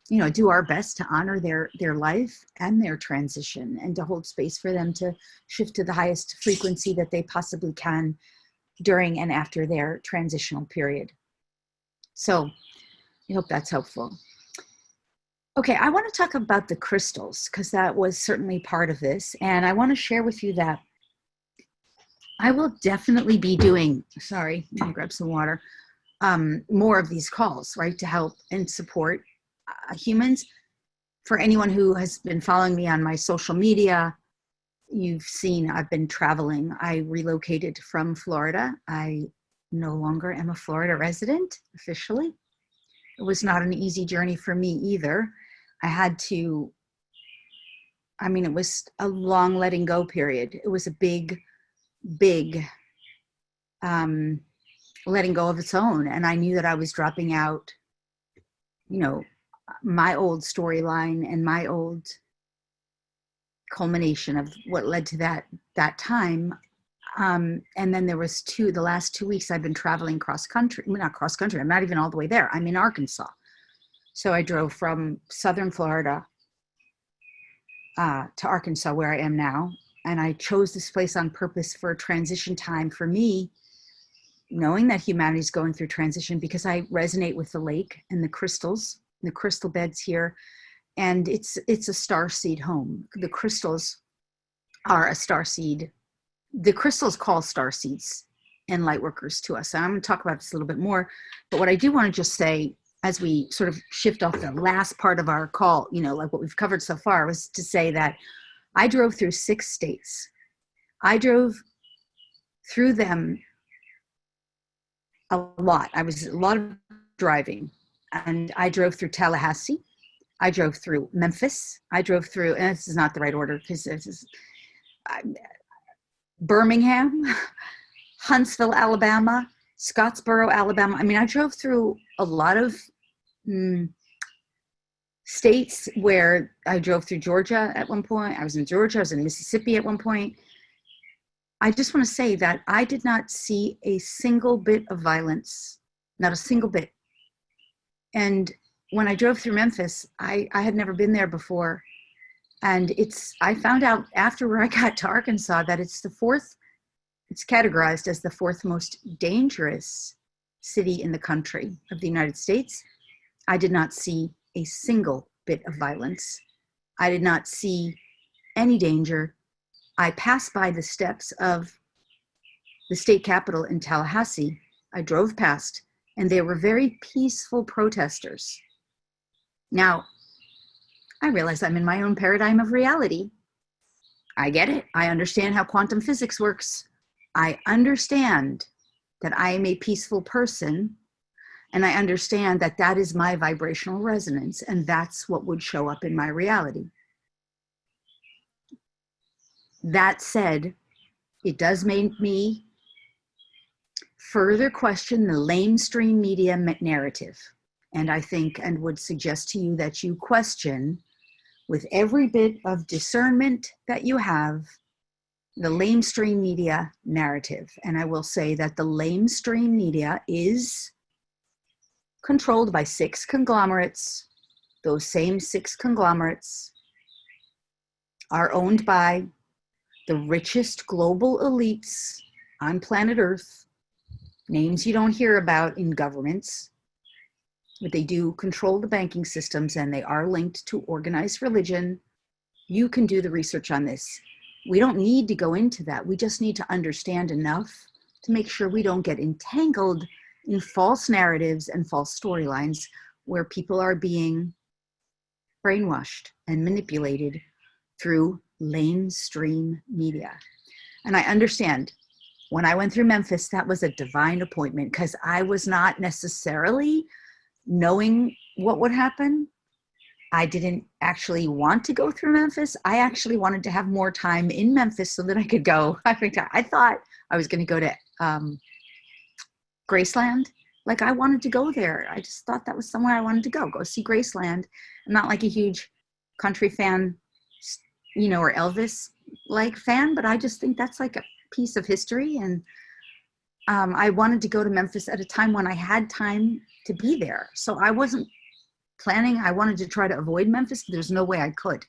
you know, do our best to honor their life and their transition, and to hold space for them to shift to the highest frequency that they possibly can during and after their transitional period. So I hope that's helpful. Okay, I want to talk about the crystals, because that was certainly part of this. And I want to share with you that I will definitely be doing, sorry, let me grab some water, more of these calls, right, to help and support humans. For anyone who has been following me on my social media, you've seen I've been traveling. I relocated from Florida. I no longer am a Florida resident officially. It was not an easy journey for me either. I had to, I mean, it was a long letting go period. It was a big letting go of its own. And I knew that I was dropping out, you know, my old storyline and my old culmination of what led to that time. And then there was the last 2 weeks I've been traveling cross country, not cross country, I'm not even all the way there. I'm in Arkansas. So I drove from Southern Florida to Arkansas, where I am now. And I chose this place on purpose for a transition time for me, knowing that humanity is going through transition, because I resonate with the lake and the crystals, the crystal beds here. And it's a starseed home. The crystals are a starseed. The crystals call starseeds and light workers to us. And I'm going to talk about this a little bit more. But what I do want to just say, as we sort of shift off the last part of our call, you know, like what we've covered so far, was to say that I drove through 6 states. I drove through them a lot. I was a lot of driving. And I drove through Tallahassee. I drove through Memphis. I drove through, and this is not the right order, because this is Birmingham, Huntsville, Alabama, Scottsboro, Alabama. I mean, I drove through a lot of states where I drove through Georgia at one point. I was in Georgia, I was in Mississippi at one point. I just want to say that I did not see a single bit of violence, not a single bit. And when I drove through Memphis, I had never been there before. And I found out after I got to Arkansas that it's categorized as the fourth most dangerous city in the country of the United States. I did not see a single bit of violence. I did not see any danger. I passed by the steps of the state capitol in Tallahassee. I drove past, and they were very peaceful protesters. Now, I realize I'm in my own paradigm of reality. I get it. I understand how quantum physics works. I understand that I am a peaceful person, and I understand that that is my vibrational resonance, and that's what would show up in my reality. That said, it does make me further question the lamestream media narrative. And I think and would suggest to you that you question, with every bit of discernment that you have, the lamestream media narrative. And I will say that the lamestream media is controlled by 6 conglomerates. Those same 6 conglomerates are owned by the richest global elites on planet Earth, names you don't hear about in governments, but they do control the banking systems, and they are linked to organized religion. You can do the research on this. We don't need to go into that. We just need to understand enough to make sure we don't get entangled in false narratives and false storylines where people are being brainwashed and manipulated through lamestream media. And I understand when I went through Memphis, that was a divine appointment, because I was not necessarily knowing what would happen. I didn't actually want to go through Memphis. I actually wanted to have more time in Memphis so that I could go. I thought I was going to go to Graceland. Like, I wanted to go there. I just thought that was somewhere I wanted to go see Graceland. I'm not like a huge country fan, or Elvis like fan, but I just think that's like a piece of history. And I wanted to go to Memphis at a time when I had time to be there. So I wasn't planning. I wanted to try to avoid Memphis, but there's no way I could.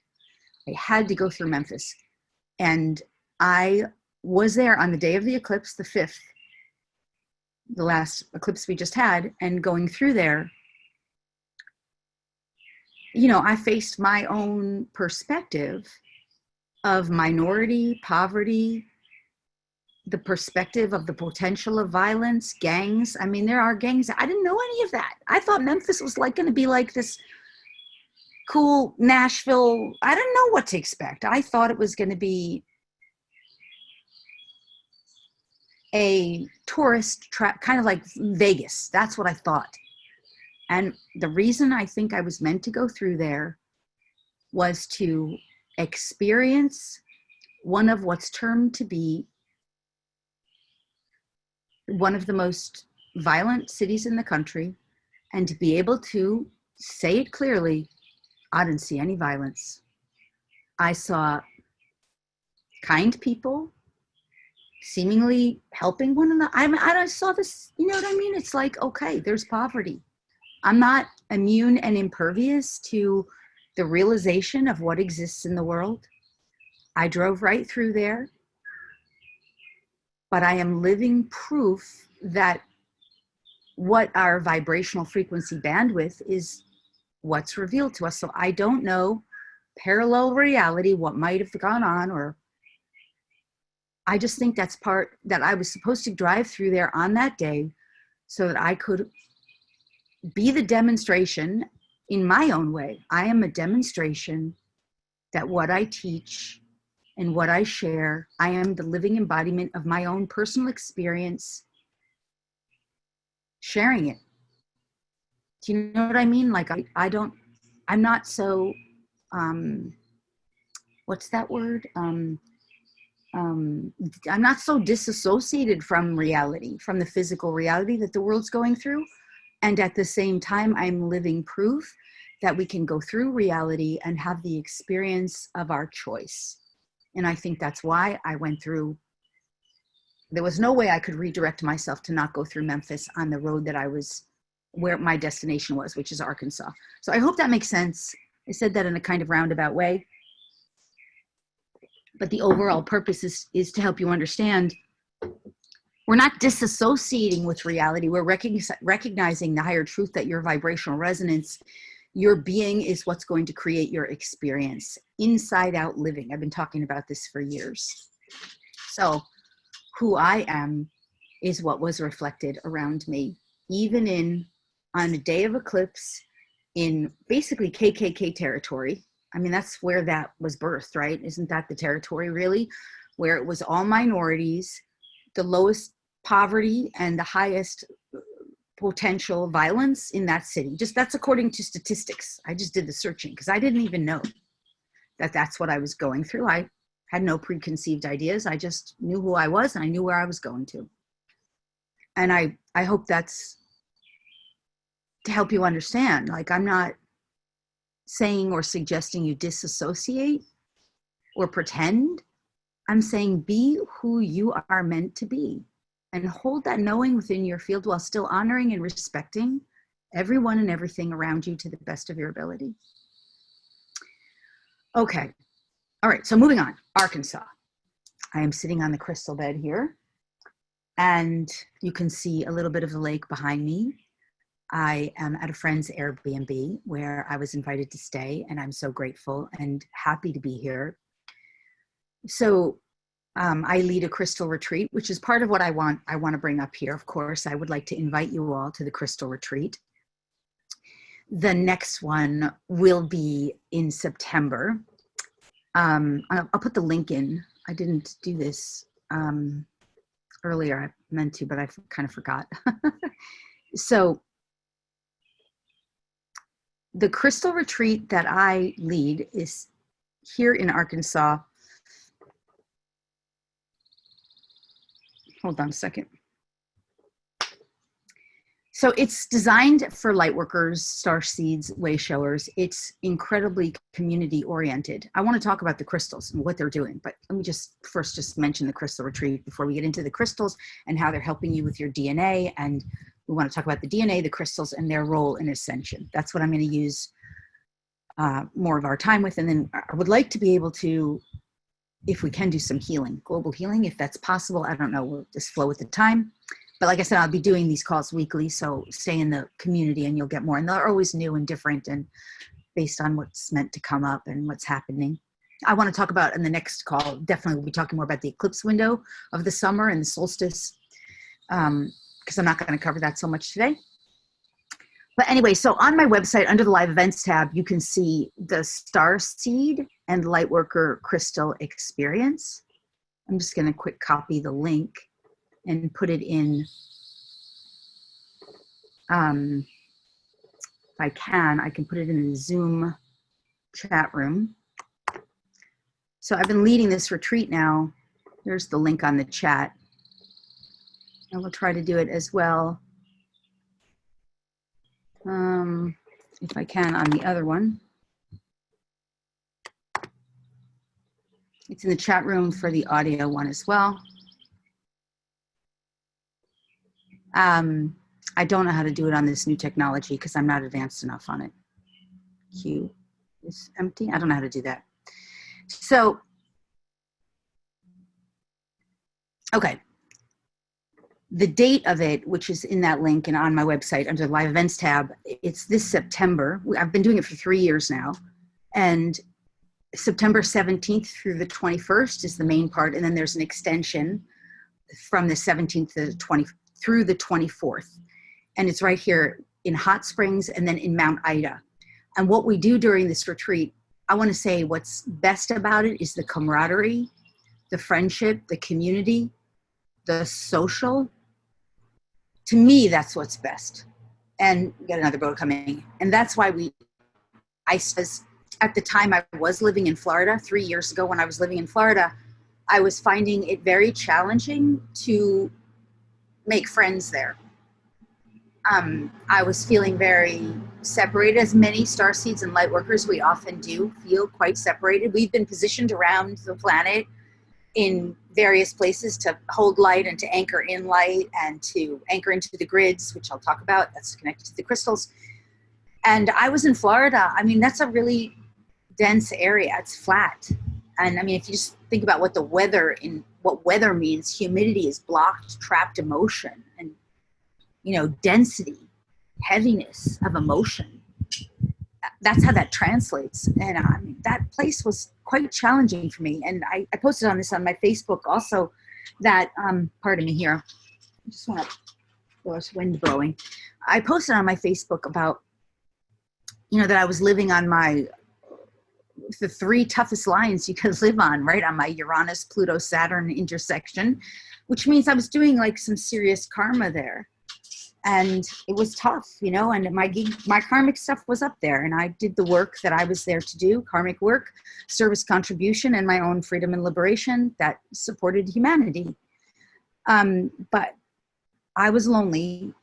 I had to go through Memphis. And I was there on the day of the eclipse, the 5th, the last eclipse we just had, and going through there, I faced my own perspective of minority, poverty, the perspective of the potential of violence, gangs. I mean, there are gangs. I didn't know any of that. I thought Memphis was like going to be like this cool Nashville. I didn't know what to expect. I thought it was going to be a tourist trap, kind of like Vegas. That's what I thought. And the reason I think I was meant to go through there was to experience one of what's termed to be one of the most violent cities in the country, and to be able to say it clearly, I didn't see any violence. I saw kind people seemingly helping one another. I saw this, you know what I mean? It's like, okay, there's poverty. I'm not immune and impervious to the realization of what exists in the world. I drove right through there, but I am living proof that what our vibrational frequency bandwidth is what's revealed to us. So I don't know parallel reality, what might have gone on, or I just think that's part that I was supposed to drive through there on that day so that I could be the demonstration in my own way. I am a demonstration that what I teach and what I share, I am the living embodiment of my own personal experience, sharing it. Do you know what I mean? Like, I'm not so, what's that word? I'm not so disassociated from reality, from the physical reality that the world's going through. And at the same time, I'm living proof that we can go through reality and have the experience of our choice. And I think that's why I went through, there was no way I could redirect myself to not go through Memphis on the road that I was, where my destination was, which is Arkansas. So I hope that makes sense. I said that in a kind of roundabout way. But the overall purpose is to help you understand we're not disassociating with reality. We're recognizing the higher truth that your vibrational resonance, your being is what's going to create your experience. Inside out living. I've been talking about this for years. So who I am is what was reflected around me, even on a day of eclipse in basically KKK territory. I mean, that's where that was birthed, right? Isn't that the territory really? Where it was all minorities, the lowest poverty and the highest potential violence in that city. Just that's according to statistics. I just did the searching because I didn't even know that that's what I was going through. I had no preconceived ideas. I just knew who I was and I knew where I was going to. And I hope that's to help you understand. Like, I'm not saying or suggesting you disassociate or pretend. I'm saying be who you are meant to be and hold that knowing within your field while still honoring and respecting everyone and everything around you to the best of your ability. Okay. All right. So moving on, Arkansas. I am sitting on the crystal bed here and you can see a little bit of the lake behind me. I am at a friend's Airbnb where I was invited to stay, and I'm so grateful and happy to be here. So I lead a crystal retreat, which is part of what I want to bring up here. Of course, I would like to invite you all to the crystal retreat. The next one will be in September. I'll put the link in. I didn't do this earlier. I meant to, but I kind of forgot. So the crystal retreat that I lead is here in Arkansas. Hold on a second. So it's designed for lightworkers, starseeds, wayshowers. It's incredibly community oriented. I want to talk about the crystals and what they're doing, but let me just first mention the crystal retreat before we get into the crystals and how they're helping you with your DNA. And we want to talk about the DNA, the crystals, and their role in ascension. That's what I'm going to use more of our time with. And then I would like to be able to, if we can, do some healing, global healing, if that's possible. I don't know, we'll just flow with the time. But like I said, I'll be doing these calls weekly, so stay in the community and you'll get more. And they're always new and different and based on what's meant to come up and what's happening. I want to talk about in the next call, definitely we'll be talking more about the eclipse window of the summer and the solstice, because I'm not going to cover that so much today. But anyway, so on my website, under the live events tab, you can see the Starseed and Lightworker Crystal Experience. I'm just going to quick copy the link and put it in. If I can put it in the Zoom chat room. So I've been leading this retreat now. There's the link on the chat. I will try to do it as well. If I can on the other one. It's in the chat room for the audio one as well. I don't know how to do it on this new technology because I'm not advanced enough on it. Queue is empty. I don't know how to do that. So, okay. The date of it, which is in that link and on my website under the live events tab, it's this September. I've been doing it for 3 years now. And September 17th through the 21st is the main part. And then there's an extension from the 17th to the 20th through the 24th. And it's right here in Hot Springs and then in Mount Ida. And what we do during this retreat, I want to say what's best about it is the camaraderie, the friendship, the community, the social. To me, that's what's best. And we got another boat coming. And that's why I says, at the time I was living in Florida, 3 years ago when I was living in Florida, I was finding it very challenging to make friends there. I was feeling very separated, as many starseeds and light workers, we often do feel quite separated. We've been positioned around the planet in various places to hold light and to anchor in light and to anchor into the grids, which I'll talk about. That's connected to the crystals. And I was in Florida. I mean, that's a really dense area. It's flat. And I mean, if you just think about what what weather means, humidity is blocked, trapped emotion, and, you know, density, heaviness of emotion. That's how that translates. And I mean, that place was quite challenging for me. And I posted on this on my Facebook also that, pardon me here, I just want to, there's wind blowing. I posted on my Facebook about, you know, that I was living on the 3 toughest lines you could live on, right? On my Uranus, Pluto, Saturn intersection, which means I was doing like some serious karma there. And it was tough, you know, and my karmic stuff was up there, and I did the work that I was there to do, karmic work, service contribution, and my own freedom and liberation that supported humanity. But I was lonely,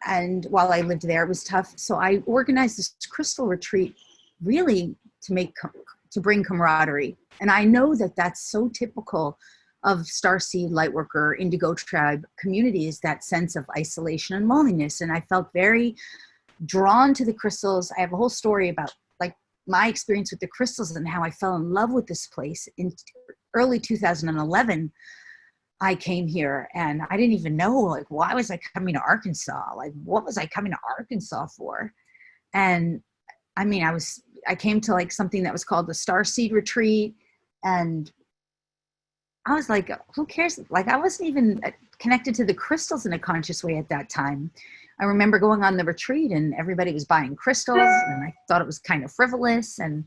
and while I lived there, it was tough. So I organized this crystal retreat really to bring camaraderie. And I know that that's so typical of Starseed Lightworker Indigo Tribe communities, that sense of isolation and loneliness. And I felt very drawn to the crystals. I have a whole story about like my experience with the crystals and how I fell in love with this place. In early 2011, I came here and I didn't even know, like, why was I coming to Arkansas? Like, what was I coming to Arkansas for? And I mean, I came to like something that was called the Starseed Retreat, and I was like, who cares? Like, I wasn't even connected to the crystals in a conscious way at that time. I remember going on the retreat and everybody was buying crystals, and I thought it was kind of frivolous, and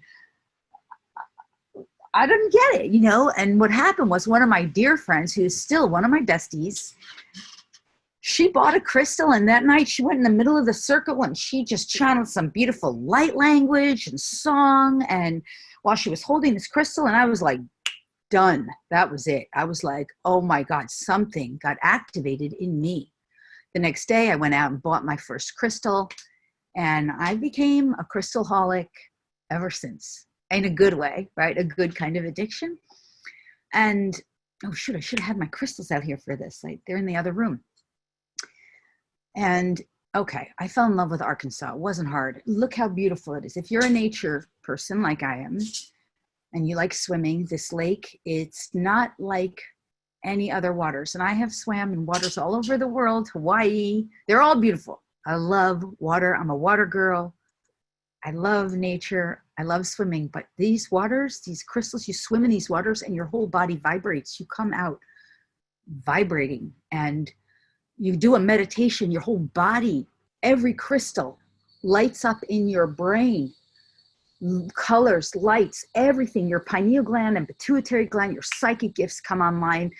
I didn't get it, you know? And what happened was, one of my dear friends, who's still one of my besties, she bought a crystal, and that night she went in the middle of the circle and she just channeled some beautiful light language and song. And while she was holding this crystal, and I was like, done. That was it. I was like, oh my God, something got activated in me. The next day I went out and bought my first crystal, and I became a crystalholic ever since, in a good way, right? A good kind of addiction. And oh shoot, I should have had my crystals out here for this. They're in the other room. And okay, I fell in love with Arkansas. It wasn't hard. Look how beautiful it is. If you're a nature person like I am, and you like swimming, this lake, it's not like any other waters. And I have swam in waters all over the world, Hawaii, they're all beautiful. I love water. I'm a water girl. I love nature. I love swimming. But these waters, these crystals, you swim in these waters and your whole body vibrates. You come out vibrating, and you do a meditation, your whole body, every crystal lights up in your brain. Colors, lights, everything, your pineal gland and pituitary gland, your psychic gifts come online.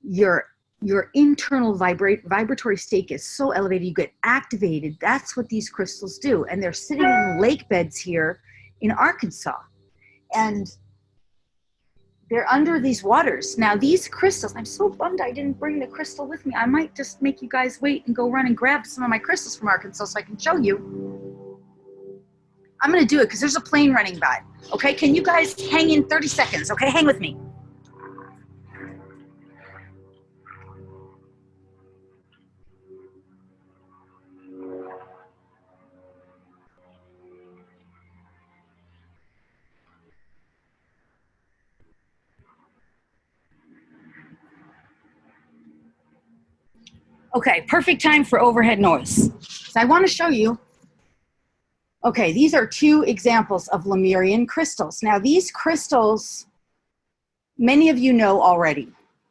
Your internal vibratory state gets so elevated, you get activated. That's what these crystals do. And they're sitting in lake beds here in Arkansas. And they're under these waters. Now these crystals, I'm so bummed I didn't bring the crystal with me. I might just make you guys wait and go run and grab some of my crystals from Arkansas so I can show you. I'm going to do it because there's a plane running by. Okay, can you guys hang in 30 seconds? Okay, hang with me. Okay, perfect time for overhead noise. So I want to show you. Okay, these are 2 examples of Lemurian crystals. Now these crystals, many of you know already.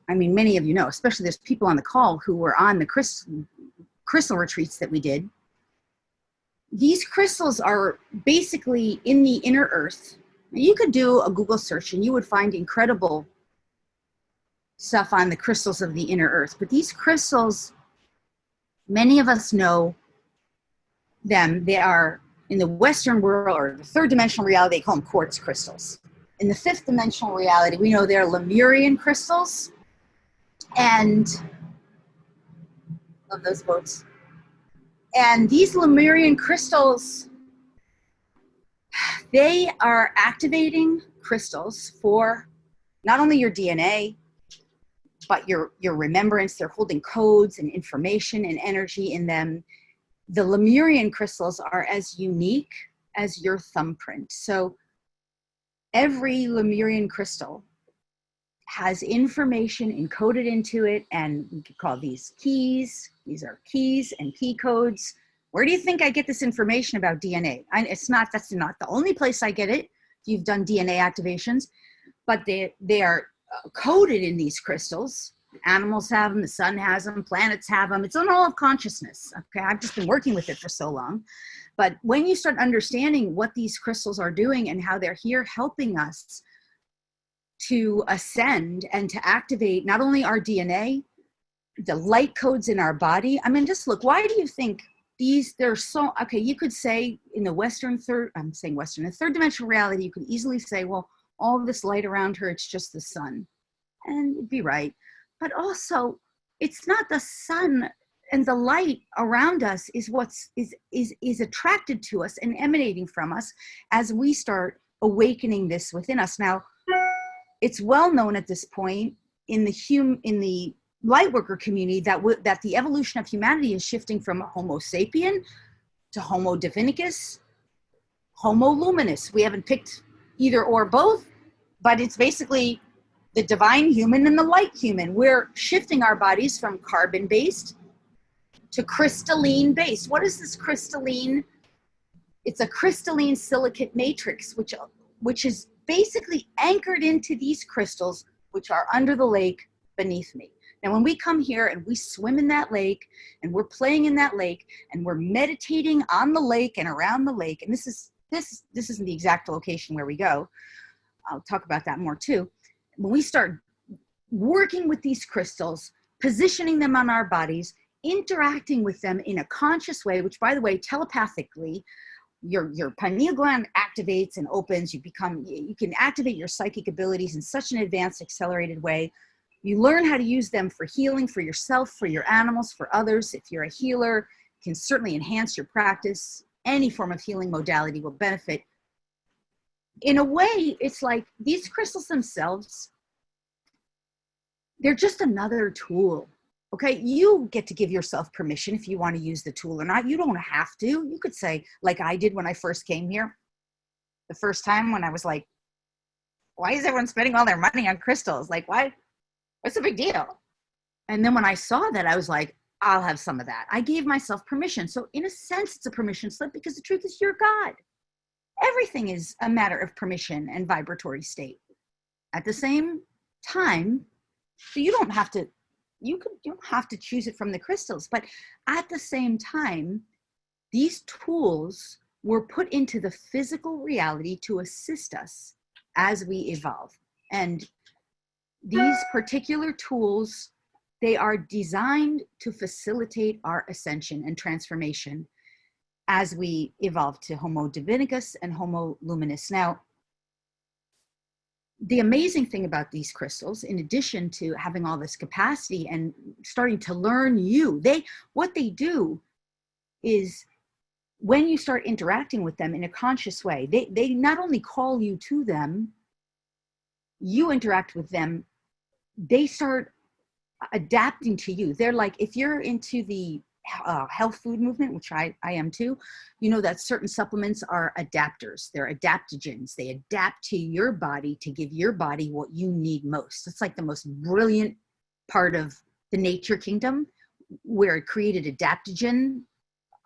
I mean, many of you know, especially there's people on the call who were on the crystal retreats that we did. These crystals are basically in the inner earth. You could do a Google search and you would find incredible stuff on the crystals of the inner earth. But these crystals, many of us know them. They are, in the Western world, or the 3rd dimensional reality, they call them quartz crystals. in the fifth dimensional reality, we know they're Lemurian crystals, and love those boats. And these Lemurian crystals, they are activating crystals for not only your DNA, but your remembrance. They're holding codes and information and energy in them. The Lemurian crystals are as unique as your thumbprint. So every Lemurian crystal has information encoded into it, and we could call these keys. These are keys and key codes. Where do you think I get this information about DNA? That's not the only place I get it. If you've done DNA activations, but they are coded in these crystals. Animals have them, the sun has them, planets have them. It's on all of consciousness. Okay, I've just been working with it for so long. But when you start understanding what these crystals are doing and how they're here helping us to ascend and to activate not only our DNA, the light codes in our body. I mean, just look, why do you think they're so, okay, you could say in the the third dimensional reality, you could easily say, well, all this light around her, it's just the sun. And you'd be right. But also, it's not the sun, and the light around us is what's is attracted to us and emanating from us as we start awakening this within us. Now, it's well known at this point in the lightworker community that the evolution of humanity is shifting from Homo sapien to Homo divinicus, Homo luminous. We haven't picked either or both, but it's basically the divine human and the light human. We're shifting our bodies from carbon-based to crystalline-based. What is this crystalline? It's a crystalline silicate matrix, which is basically anchored into these crystals, which are under the lake beneath me. Now, when we come here and we swim in that lake, and we're playing in that lake, and we're meditating on the lake and around the lake, and this isn't the exact location where we go. I'll talk about that more too. When we start working with these crystals, positioning them on our bodies, interacting with them in a conscious way, which, by the way, telepathically, your pineal gland activates and opens. You can activate your psychic abilities in such an advanced, accelerated way. You learn how to use them for healing, for yourself, for your animals, for others. If you're a healer, it can certainly enhance your practice. Any form of healing modality will benefit. In a way, it's like these crystals themselves, they're just another tool. Okay, you get to give yourself permission if you want to use the tool or not. You don't have to. You could say, like I did when I first came here, the first time, when I was like, why is everyone spending all their money on crystals? Like, why? What's the big deal? And then when I saw that, I was like, I'll have some of that. I gave myself permission. So in a sense, it's a permission slip, because the truth is, you're God. Everything is a matter of permission and vibratory state. At the same time, so you don't have to choose it from the crystals, but at the same time, these tools were put into the physical reality to assist us as we evolve. And these particular tools, they are designed to facilitate our ascension and transformation as we evolve to Homo divinicus and Homo luminous. Now, the amazing thing about these crystals, in addition to having all this capacity and starting to learn what they do is, when you start interacting with them in a conscious way, they not only call you to them, you interact with them, they start adapting to you. They're like, if you're into the health food movement, which I am too, you know that certain supplements are adapters. They're adaptogens. They adapt to your body to give your body what you need most. It's like the most brilliant part of the nature kingdom, where it created adaptogen,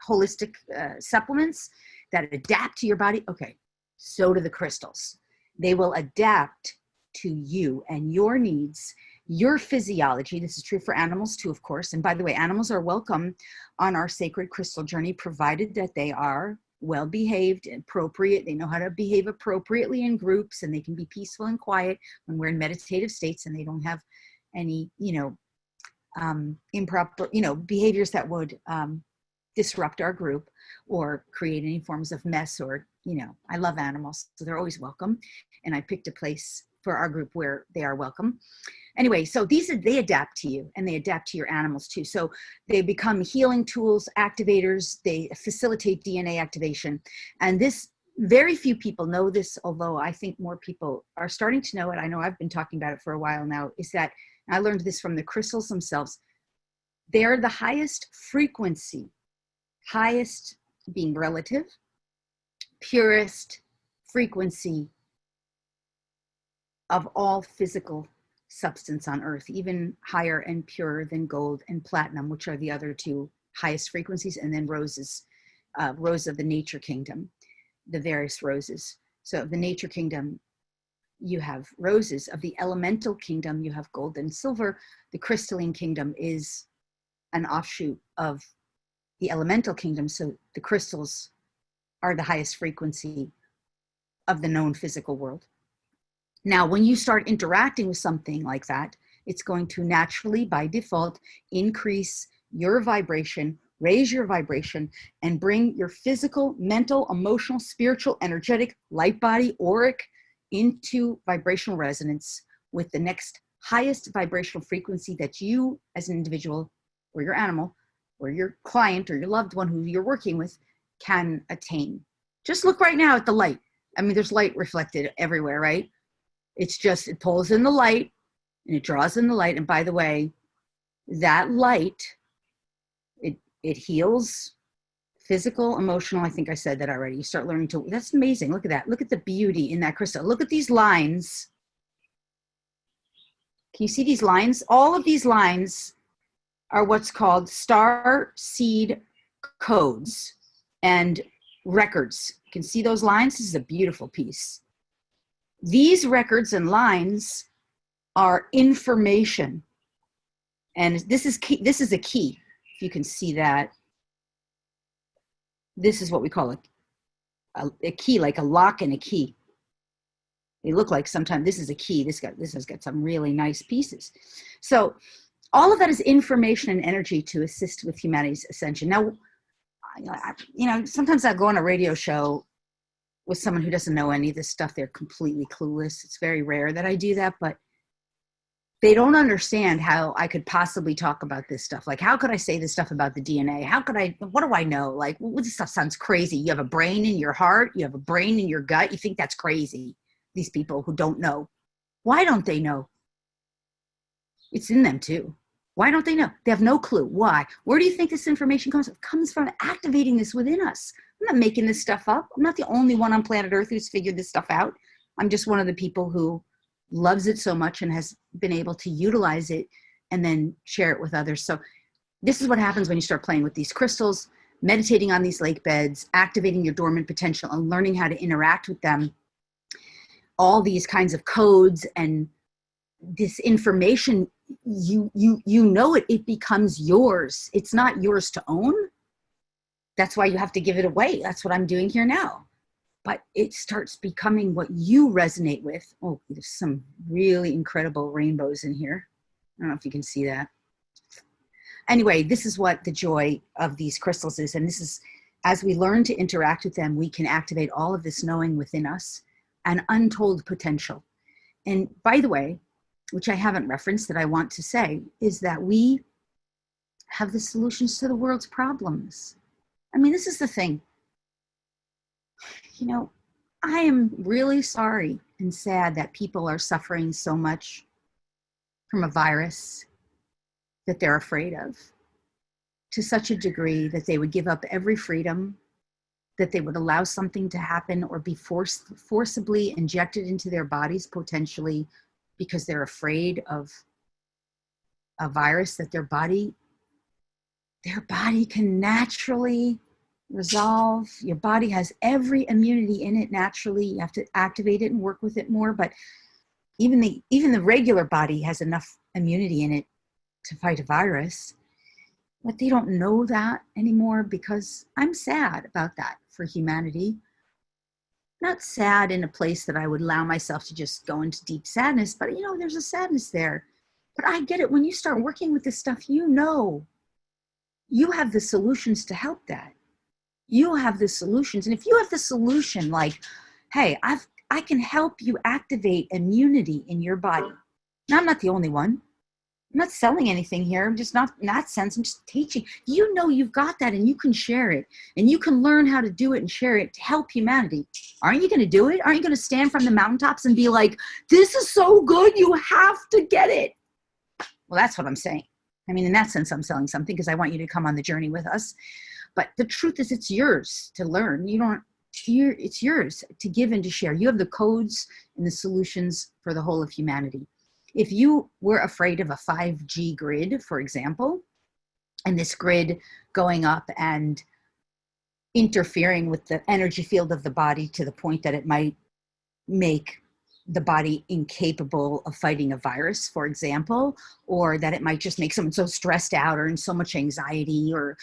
holistic supplements that adapt to your body. Okay, so do the crystals. They will adapt to you and your needs, your physiology. This is true for animals too, of course. And by the way, animals are welcome on our sacred crystal journey, provided that they are well behaved and appropriate. They know how to behave appropriately in groups, and they can be peaceful and quiet when we're in meditative states, and they don't have any, improper, behaviors that would disrupt our group or create any forms of mess or you know, I love animals, so they're always welcome. And I picked a place for our group where they are welcome. Anyway, so they adapt to you, and they adapt to your animals too. So they become healing tools, activators, they facilitate DNA activation. And this, very few people know this, although I think more people are starting to know it. I know I've been talking about it for a while now, is that I learned this from the crystals themselves. They're the highest frequency, highest being relative, purest frequency of all physical substance on Earth, even higher and purer than gold and platinum, which are the other two highest frequencies, and then roses, rose of the nature kingdom, the various roses. So the nature kingdom, you have roses. Of the elemental kingdom, you have gold and silver. The crystalline kingdom is an offshoot of the elemental kingdom, so the crystals are the highest frequency of the known physical world. Now, when you start interacting with something like that, it's going to naturally, by default, increase your vibration, raise your vibration, and bring your physical, mental, emotional, spiritual, energetic, light body, auric, into vibrational resonance with the next highest vibrational frequency that you as an individual or your animal or your client or your loved one who you're working with can attain. Just look right now at the light. I mean, there's light reflected everywhere, right? It's just, it pulls in the light and it draws in the light. And by the way, that light, it heals physical, emotional. I think I said that already. You start learning to, that's amazing. Look at that. Look at the beauty in that crystal. Look at these lines. Can you see these lines? All of these lines are what's called Starseed codes and records. You can see those lines. This is a beautiful piece. These records and lines are information. And this is key. This is a key. If you can see that. This is what we call a key, like a lock and a key. They look like sometimes this is a key. This has got some really nice pieces. So all of that is information and energy to assist with humanity's ascension. Now, you know, sometimes I'll go on a radio show with someone who doesn't know any of this stuff. They're completely clueless. It's very rare that I do that, but they don't understand how I could possibly talk about this stuff. Like, how could I say this stuff about the DNA? How could I, what do I know? Like, well, this stuff sounds crazy. You have a brain in your heart. You have a brain in your gut. You think that's crazy. These people who don't know. Why don't they know? It's in them too. Why don't they know? They have no clue. Why? Where do you think this information comes from? It comes from activating this within us. I'm not making this stuff up. I'm not the only one on planet Earth who's figured this stuff out. I'm just one of the people who loves it so much and has been able to utilize it and then share it with others. So this is what happens when you start playing with these crystals, meditating on these lake beds, activating your dormant potential and learning how to interact with them. All these kinds of codes and this information, you know it becomes yours. It's not yours to own. That's why you have to give it away. That's what I'm doing here now. But it starts becoming what you resonate with. Oh, there's some really incredible rainbows in here. I don't know if you can see that. Anyway, this is what the joy of these crystals is. And this is, as we learn to interact with them, we can activate all of this knowing within us and untold potential. And by the way, which I haven't referenced that I want to say, is that we have the solutions to the world's problems. I mean, this is the thing. You know, I am really sorry and sad that people are suffering so much from a virus that they're afraid of, to such a degree that they would give up every freedom, that they would allow something to happen or be forcibly injected into their bodies potentially because they're afraid of a virus that their body can naturally resolve. Your body has every immunity in it naturally. You have to activate it and work with it more, but even the regular body has enough immunity in it to fight a virus. But they don't know that anymore, because I'm sad about that for humanity. Not sad in a place that I would allow myself to just go into deep sadness, but you know, there's a sadness there. But I get it. When you start working with this stuff, you know, you have the solutions to help that. You have the solutions. And if you have the solution, like, hey, I can help you activate immunity in your body. Now, I'm not the only one. I'm not selling anything here. I'm just not in that sense. I'm just teaching. You know you've got that and you can share it and you can learn how to do it and share it to help humanity. Aren't you going to do it? Aren't you going to stand from the mountaintops and be like, this is so good, you have to get it? Well, that's what I'm saying. I mean, in that sense, I'm selling something because I want you to come on the journey with us. But the truth is, it's yours to learn. It's yours to give and to share. You have the codes and the solutions for the whole of humanity. If you were afraid of a 5G grid, for example, and this grid going up and interfering with the energy field of the body to the point that it might make the body incapable of fighting a virus, for example, or that it might just make someone so stressed out or in so much anxiety or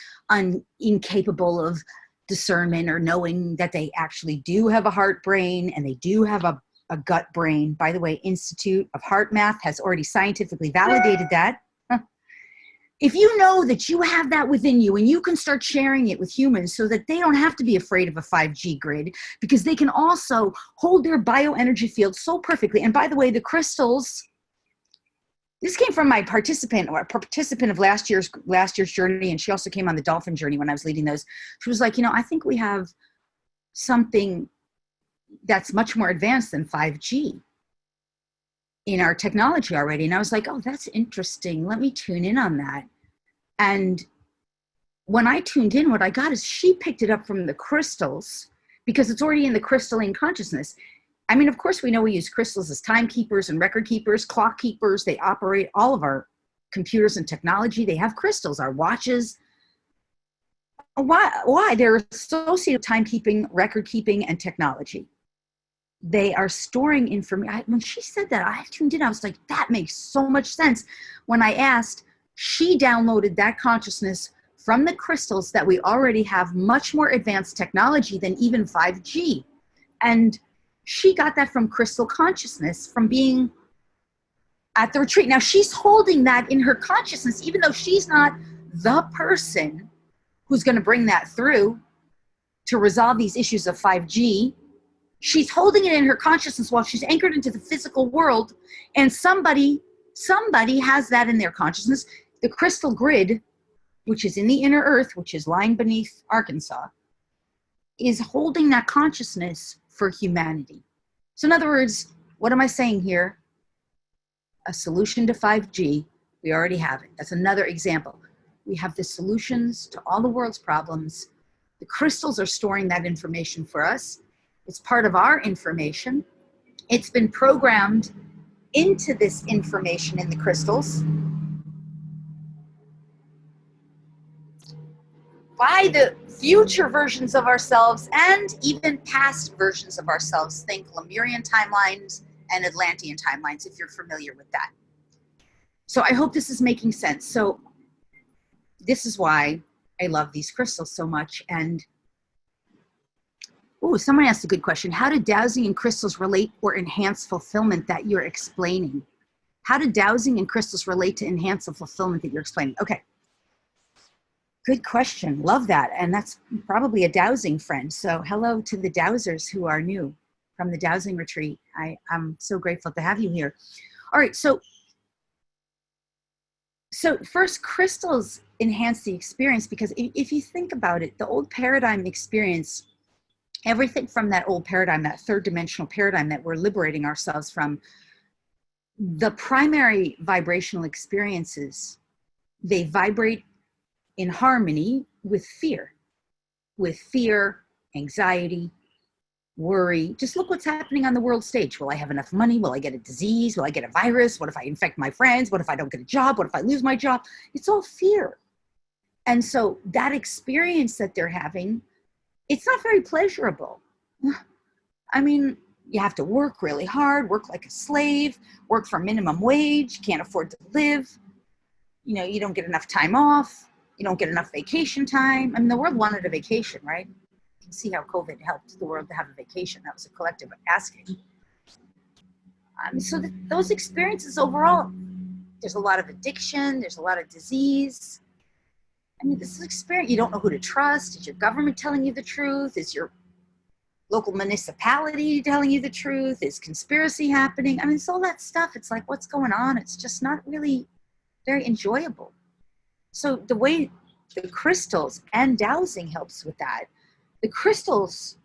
incapable of discernment or knowing that they actually do have a heart brain and they do have a gut brain. By the way, Institute of Heart Math has already scientifically validated that. If you know that you have that within you and you can start sharing it with humans so that they don't have to be afraid of a 5G grid, because they can also hold their bioenergy field so perfectly. And by the way, the crystals, this came from my participant of last year's journey, and she also came on the dolphin journey when I was leading those. She was like, I think we have something that's much more advanced than 5G in our technology already. And I was like, oh, that's interesting. Let me tune in on that. And when I tuned in, what I got is she picked it up from the crystals because it's already in the crystalline consciousness. I mean, of course, we know we use crystals as timekeepers and record keepers, clock keepers. They operate all of our computers and technology. They have crystals, our watches. Why? They're associated with timekeeping, record keeping, and technology. They are storing information. When she said that, I tuned in. I was like, that makes so much sense. When I asked, she downloaded that consciousness from the crystals that we already have much more advanced technology than even 5G. And she got that from crystal consciousness, from being at the retreat. Now she's holding that in her consciousness, even though she's not the person who's going to bring that through to resolve these issues of 5G. She's holding it in her consciousness while she's anchored into the physical world, and somebody has that in their consciousness. The crystal grid, which is in the inner earth, which is lying beneath Arkansas, is holding that consciousness for humanity. So in other words, what am I saying here? A solution to 5G, we already have it. That's another example. We have the solutions to all the world's problems. The crystals are storing that information for us. It's part of our information. It's been programmed into this information in the crystals by the future versions of ourselves and even past versions of ourselves. Think Lemurian timelines and Atlantean timelines, if you're familiar with that. So I hope this is making sense. So this is why I love these crystals so much. And oh, someone asked a good question. How do dowsing and crystals relate or enhance fulfillment that you're explaining? How do dowsing and crystals relate to enhance the fulfillment that you're explaining? Okay. Good question. Love that. And that's probably a dowsing friend. So hello to the dowsers who are new from the dowsing retreat. I'm so grateful to have you here. All right. So first, crystals enhance the experience because if you think about it, the old paradigm experience, everything from that old paradigm, that third dimensional paradigm that we're liberating ourselves from, the primary vibrational experiences, they vibrate in harmony with fear, anxiety, worry. Just look what's happening on the world stage. Will I have enough money? Will I get a disease? Will I get a virus? What if I infect my friends? What if I don't get a job? What if I lose my job? It's all fear. And so that experience that they're having, it's not very pleasurable. I mean, you have to work really hard, work like a slave, work for minimum wage, can't afford to live. You don't get enough time off. You don't get enough vacation time. I mean, the world wanted a vacation, right? You can see how COVID helped the world to have a vacation. That was a collective asking. So those experiences overall, there's a lot of addiction, there's a lot of disease. I mean, this is experience. You don't know who to trust. Is your government telling you the truth? Is your local municipality telling you the truth? Is conspiracy happening? I mean, it's all that stuff. It's like, what's going on? It's just not really very enjoyable. So the way the crystals and dowsing helps with that, the crystals,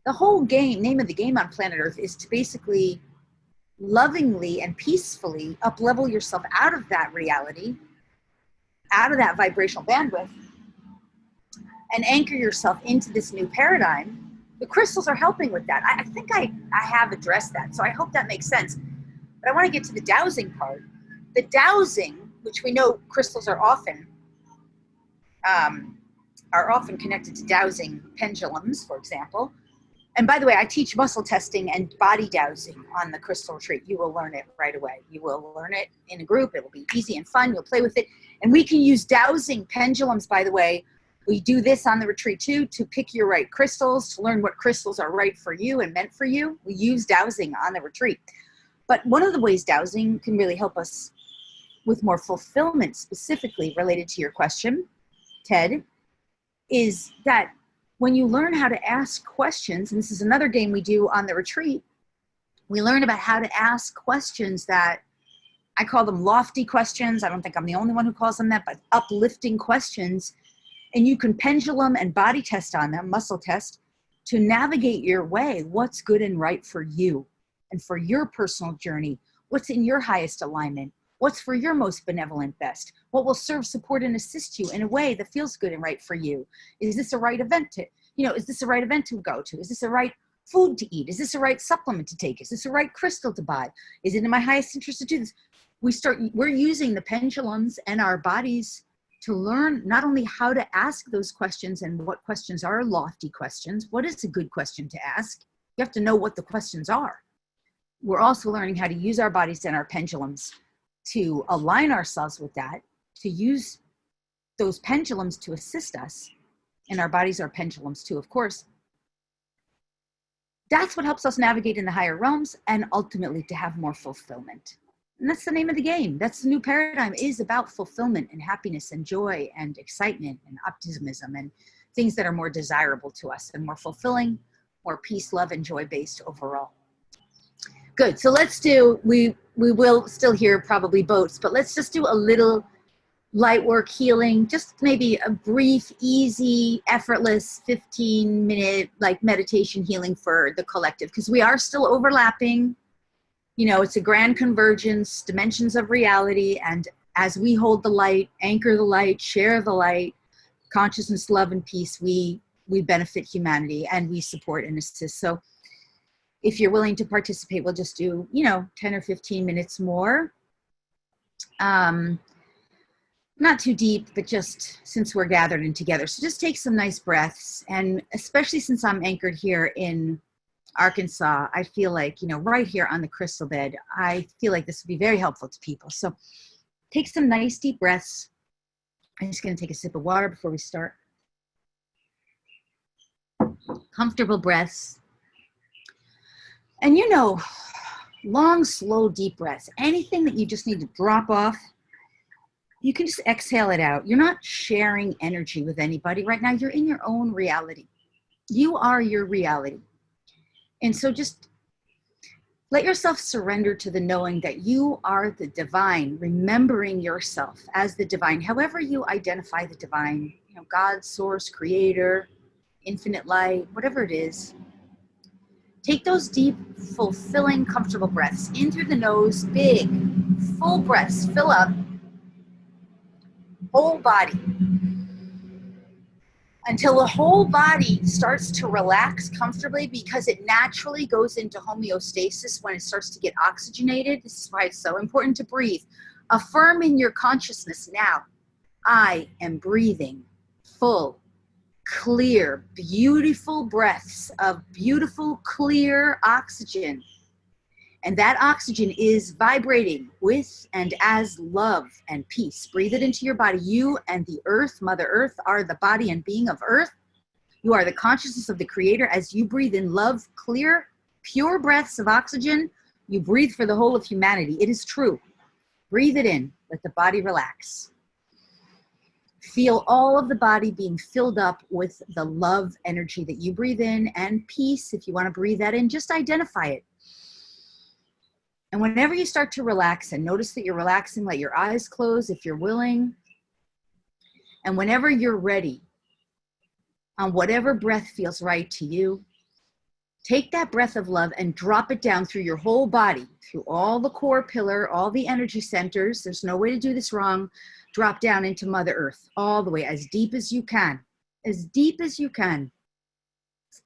the whole name of the game on planet Earth is to basically lovingly and peacefully up-level yourself out of that reality, out of that vibrational bandwidth, and anchor yourself into this new paradigm. The crystals are helping with that. I think I have addressed that, so I hope that makes sense. But I want to get to the dowsing part. The dowsing, which we know crystals are often connected to dowsing pendulums, for example. And by the way, I teach muscle testing and body dowsing on the Crystal Retreat. You will learn it right away. You will learn it in a group. It will be easy and fun. You'll play with it. And we can use dowsing pendulums, by the way. We do this on the retreat too, to pick your right crystals, to learn what crystals are right for you and meant for you. We use dowsing on the retreat. But one of the ways dowsing can really help us with more fulfillment, specifically related to your question, Ted, is that when you learn how to ask questions, and this is another game we do on the retreat, we learn about how to ask questions that I call them lofty questions. I don't think I'm the only one who calls them that, but uplifting questions. And you can pendulum and body test on them, muscle test, to navigate your way. What's good and right for you and for your personal journey? What's in your highest alignment? What's for your most benevolent best? What will serve, support, and assist you in a way that feels good and right for you? Is this a right event to, is this a right event to go to? Is this a right food to eat? Is this a right supplement to take? Is this a right crystal to buy? Is it in my highest interest to do this? We're using the pendulums and our bodies to learn not only how to ask those questions and what questions are lofty questions. What is a good question to ask? You have to know what the questions are. We're also learning how to use our bodies and our pendulums to align ourselves with that, to use those pendulums to assist us, and our bodies are pendulums too, of course. That's what helps us navigate in the higher realms and ultimately to have more fulfillment. And that's the name of the game. That's the new paradigm, is about fulfillment and happiness and joy and excitement and optimism and things that are more desirable to us and more fulfilling, more peace, love, and joy based overall. Good, so let's do, we will still hear probably boats, but let's just do a little light work healing, just maybe a brief, easy, effortless 15-minute like meditation healing for the collective, because we are still overlapping. It's a grand convergence, dimensions of reality, and as we hold the light, anchor the light, share the light, consciousness, love, and peace, we benefit humanity and we support and assist. So if you're willing to participate, we'll just do, 10 or 15 minutes more. Not too deep, but just since we're gathered and together. So just take some nice breaths. And especially since I'm anchored here in Arkansas, I feel like, right here on the crystal bed, I feel like this would be very helpful to people. So take some nice deep breaths. I'm just going to take a sip of water before we start. Comfortable breaths. And long, slow, deep breaths. Anything that you just need to drop off, you can just exhale it out. You're not sharing energy with anybody right now. You're in your own reality. You are your reality. And so just let yourself surrender to the knowing that you are the divine, remembering yourself as the divine, however you identify the divine, God, source, creator, infinite light, whatever it is. Take those deep, fulfilling, comfortable breaths in through the nose, big, full breaths, fill up, whole body, until the whole body starts to relax comfortably, because it naturally goes into homeostasis when it starts to get oxygenated. This is why it's so important to breathe. Affirm in your consciousness now, I am breathing full, clear, beautiful breaths of beautiful, clear oxygen. And that oxygen is vibrating with and as love and peace. Breathe it into your body. You and the earth, Mother Earth, are the body and being of earth. You are the consciousness of the creator. As you breathe in love, clear, pure breaths of oxygen, you breathe for the whole of humanity. It is true. Breathe it in. Let the body relax. Feel all of the body being filled up with the love energy that you breathe in, and peace. If you want to breathe that in, just identify it. And whenever you start to relax, and notice that you're relaxing, let your eyes close if you're willing. And whenever you're ready, on whatever breath feels right to you, take that breath of love and drop it down through your whole body, through all the core pillar, all the energy centers. There's no way to do this wrong. Drop down into Mother Earth, all the way, as deep as you can. As deep as you can.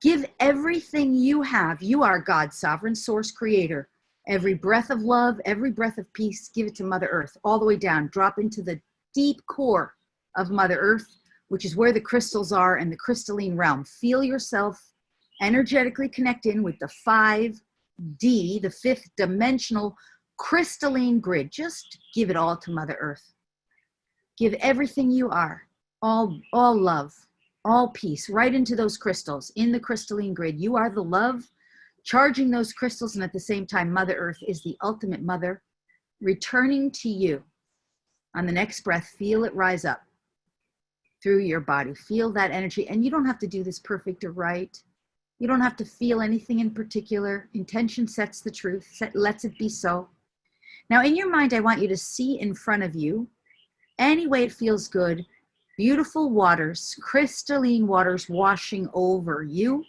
Give everything you have. You are God's sovereign source creator. Every breath of love, every breath of peace, give it to Mother Earth, all the way down. Drop into the deep core of Mother Earth, which is where the crystals are in the crystalline realm. Feel yourself energetically connect in with the 5D, the fifth dimensional crystalline grid. Just give it all to Mother Earth. Give everything you are, all love, all peace, right into those crystals, in the crystalline grid. You are the love, charging those crystals, and at the same time, Mother Earth is the ultimate mother, returning to you. On the next breath, feel it rise up through your body. Feel that energy, and you don't have to do this perfect or right. You don't have to feel anything in particular. Intention sets the truth, lets it be so. Now, in your mind, I want you to see in front of you, any way it feels good, beautiful waters, crystalline waters washing over you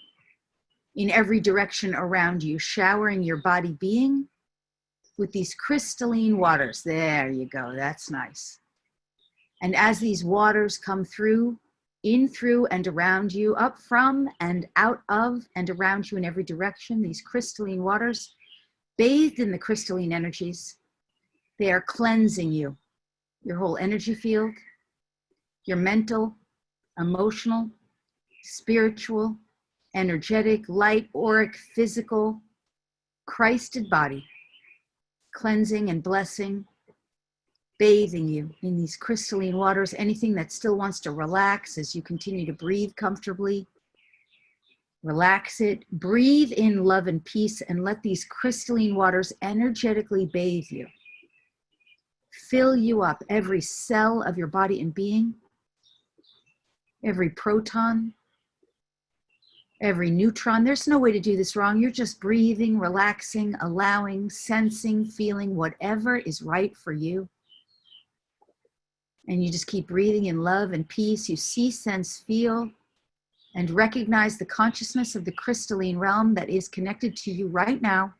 in every direction around you, showering your body being with these crystalline waters. There you go, that's nice. And as these waters come through, in, through, and around you, up from and out of and around you in every direction, these crystalline waters, bathed in the crystalline energies, they are cleansing you, your whole energy field, your mental, emotional, spiritual, energetic, light, auric, physical, Christed body, cleansing and blessing, bathing you in these crystalline waters. Anything that still wants to relax as you continue to breathe comfortably, relax it. Breathe in love and peace, and let these crystalline waters energetically bathe you. Fill you up, every cell of your body and being, every proton, every neutron. There's no way to do this wrong. You're just breathing, relaxing, allowing, sensing, feeling whatever is right for you. And you just keep breathing in love and peace. You see, sense, feel, and recognize the consciousness of the crystalline realm that is connected to you right now,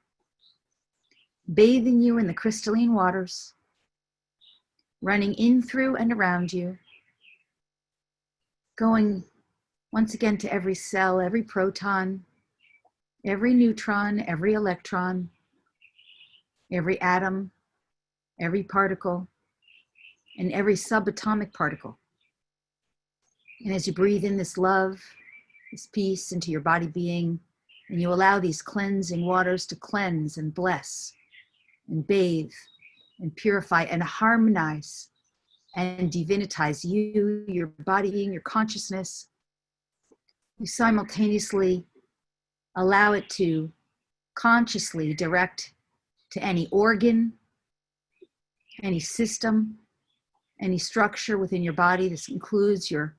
bathing you in the crystalline waters, running in, through, and around you, going once again to every cell, every proton, every neutron, every electron, every atom, every particle, and every subatomic particle. And as you breathe in this love, this peace into your body being, and you allow these cleansing waters to cleanse and bless and bathe and purify and harmonize and divinitize you, your body being, your consciousness, you simultaneously allow it to consciously direct to any organ, any system, any structure within your body. This includes your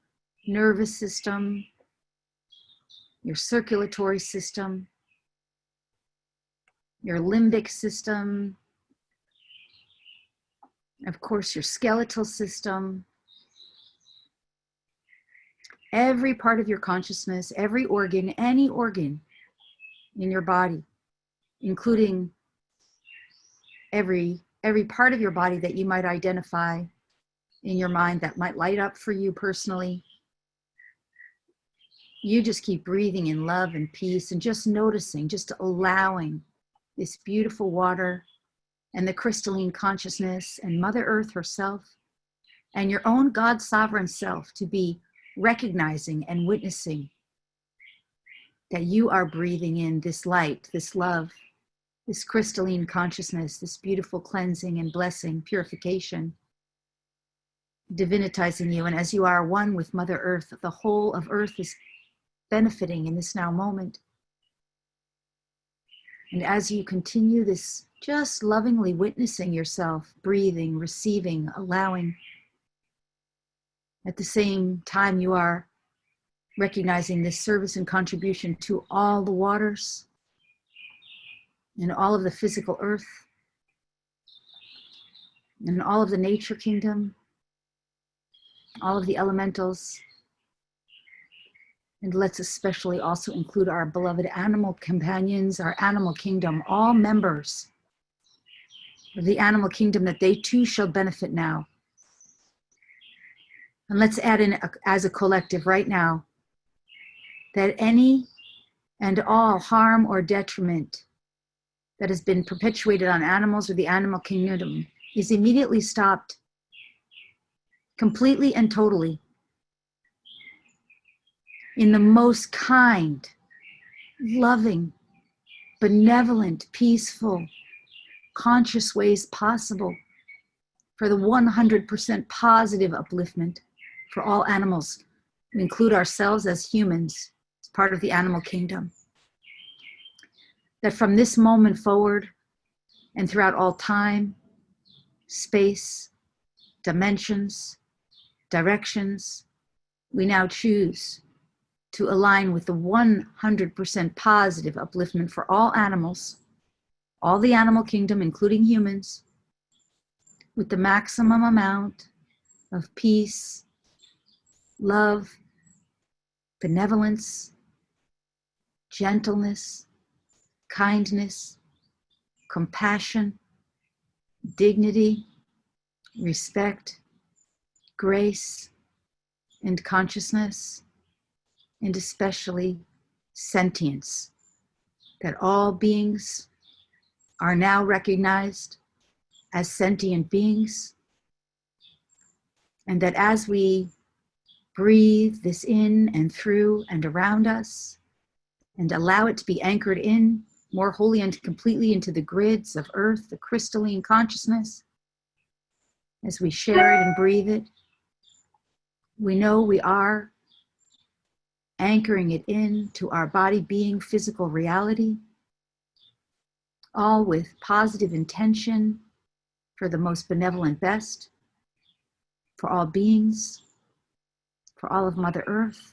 nervous system, your circulatory system, your limbic system, of course, your skeletal system, every part of your consciousness, every organ, any organ in your body, including every part of your body that you might identify in your mind that might light up for you personally. You just keep breathing in love and peace and just noticing, just allowing this beautiful water and the crystalline consciousness and Mother Earth herself and your own God sovereign self to be recognizing and witnessing that you are breathing in this light, this love, this crystalline consciousness, this beautiful cleansing and blessing, purification, divinitizing you. And as you are one with Mother Earth, the whole of Earth is benefiting in this now moment. And as you continue this, just lovingly witnessing yourself, breathing, receiving, allowing, At the same time, you are recognizing this service and contribution to all the waters and all of the physical earth and all of the nature kingdom, all of the elementals. And let's especially also include our beloved animal companions, our animal kingdom, all members of the animal kingdom, that they too shall benefit now. And let's add in as a collective right now that any and all harm or detriment that has been perpetuated on animals or the animal kingdom is immediately stopped completely and totally in the most kind, loving, benevolent, peaceful, conscious ways possible for the 100% positive upliftment for all animals. We include ourselves as humans as part of the animal kingdom. That from this moment forward and throughout all time, space, dimensions, directions, we now choose to align with the 100% positive upliftment for all animals, all the animal kingdom, including humans, with the maximum amount of peace, love, benevolence, gentleness, kindness, compassion, dignity, respect, grace, and consciousness, and especially sentience, that all beings are now recognized as sentient beings, and that as we breathe this in and through and around us and allow it to be anchored in more wholly and completely into the grids of Earth, the crystalline consciousness, as we share it and breathe it, we know we are anchoring it in to our body being physical reality, all with positive intention for the most benevolent best, for all beings, for all of Mother Earth,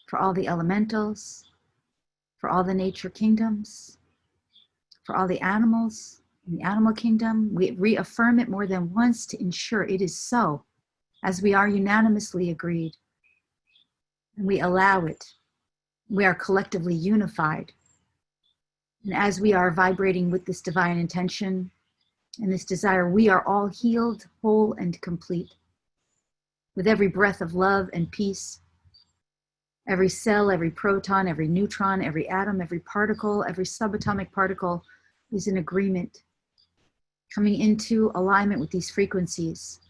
for all the elementals, for all the nature kingdoms, for all the animals in the animal kingdom. We reaffirm it more than once to ensure it is so, as we are unanimously agreed. And we allow it. We are collectively unified. And as we are vibrating with this divine intention and this desire, we are all healed, whole, and complete. With every breath of love and peace, every cell, every proton, every neutron, every atom, every particle, every subatomic particle is in agreement, coming into alignment with these frequencies,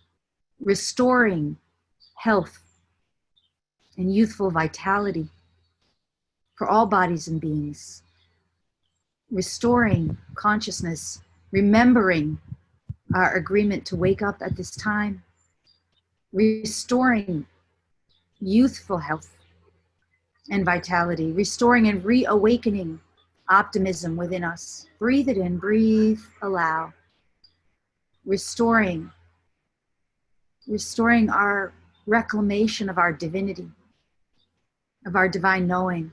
restoring health and youthful vitality for all bodies and beings, restoring consciousness, remembering our agreement to wake up at this time, restoring youthful health and vitality, restoring and reawakening optimism within us. Breathe it in, breathe, allow. Restoring our reclamation of our divinity, of our divine knowing,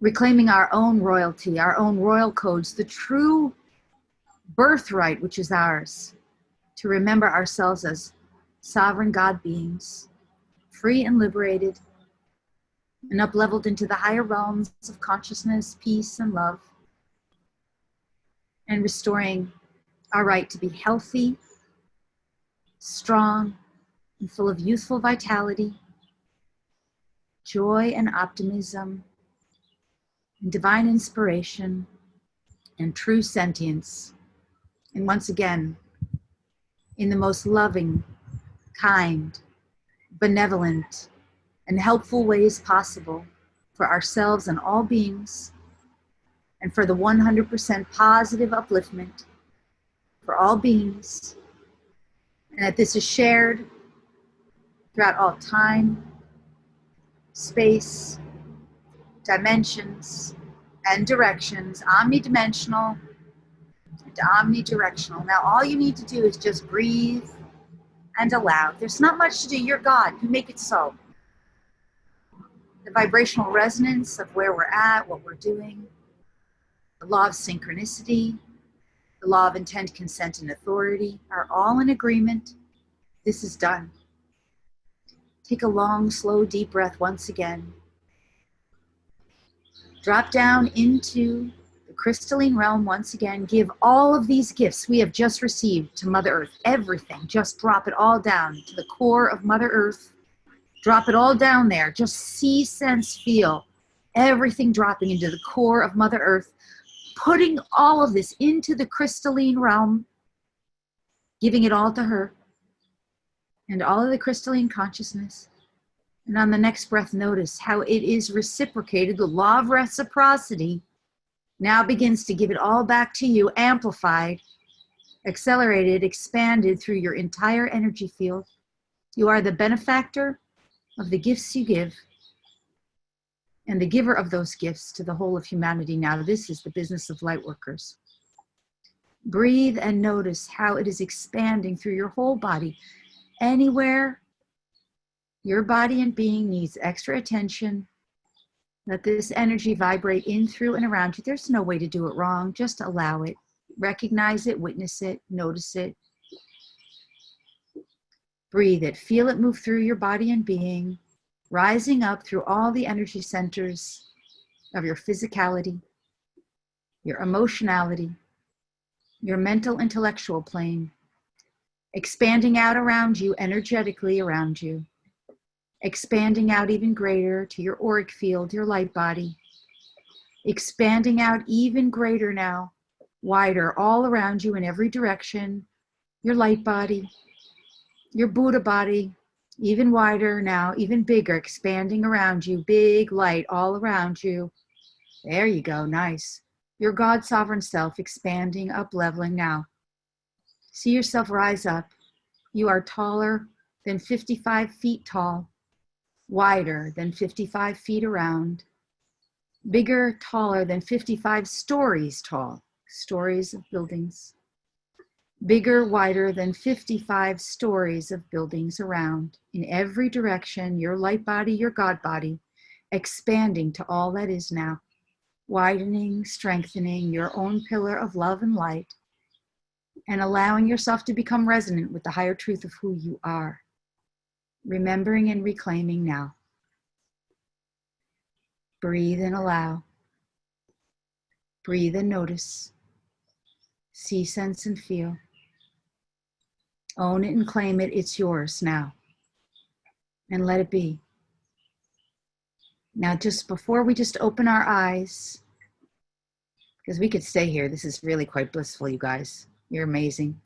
reclaiming our own royalty, our own royal codes, the true birthright which is ours, to remember ourselves as sovereign God beings, free and liberated, and up-leveled into the higher realms of consciousness, peace, and love, and restoring our right to be healthy, strong, and full of youthful vitality, joy and optimism, and divine inspiration, and true sentience. And once again, in the most loving, kind, benevolent, and helpful ways possible for ourselves and all beings, and for the 100% positive upliftment for all beings, and that this is shared throughout all time, space, dimensions, and directions, omnidimensional and omnidirectional. Now all you need to do is just breathe and allow. There's not much to do. You're God. You make it so. The vibrational resonance of where we're at, what we're doing, the law of synchronicity, the law of intent, consent, and authority are all in agreement. This is done. Take a long, slow, deep breath once again. Drop down into the crystalline realm once again. Give all of these gifts we have just received to Mother Earth. Everything. Just drop it all down to the core of Mother Earth. Drop it all down there. Just see, sense, feel. Everything dropping into the core of Mother Earth. Putting all of this into the crystalline realm. Giving it all to her. And all of the crystalline consciousness. And on the next breath, notice how it is reciprocated. The law of reciprocity now begins to give it all back to you, amplified, accelerated, expanded through your entire energy field. You are the benefactor of the gifts you give and the giver of those gifts to the whole of humanity. Now, this is the business of light workers. Breathe and notice how it is expanding through your whole body. Anywhere your body and being needs extra attention, let this energy vibrate in, through, and around you. There's no way to do it wrong. Just allow it. Recognize it, witness it, notice it. Breathe it. Feel it move through your body and being, rising up through all the energy centers of your physicality, your emotionality, your mental, intellectual plane, expanding out around you, energetically around you. Expanding out even greater to your auric field, your light body. Expanding out even greater now, wider all around you in every direction. Your light body, your Buddha body, even wider now, even bigger, expanding around you. Big light all around you. There you go, nice. Your God sovereign self expanding, up leveling now. See yourself rise up. You are taller than 55 feet tall. Wider than 55 feet around, bigger, taller than 55 stories tall, stories of buildings, bigger, wider than 55 stories of buildings around, in every direction, your light body, your God body, expanding to all that is now, widening, strengthening your own pillar of love and light, and allowing yourself to become resonant with the higher truth of who you are. Remembering and reclaiming now. Breathe and allow. Breathe and notice. See, sense, and feel. Own it and claim it. It's yours now. And let it be. Now, just before we just open our eyes, because we could stay here. This is really quite blissful, you guys. You're amazing.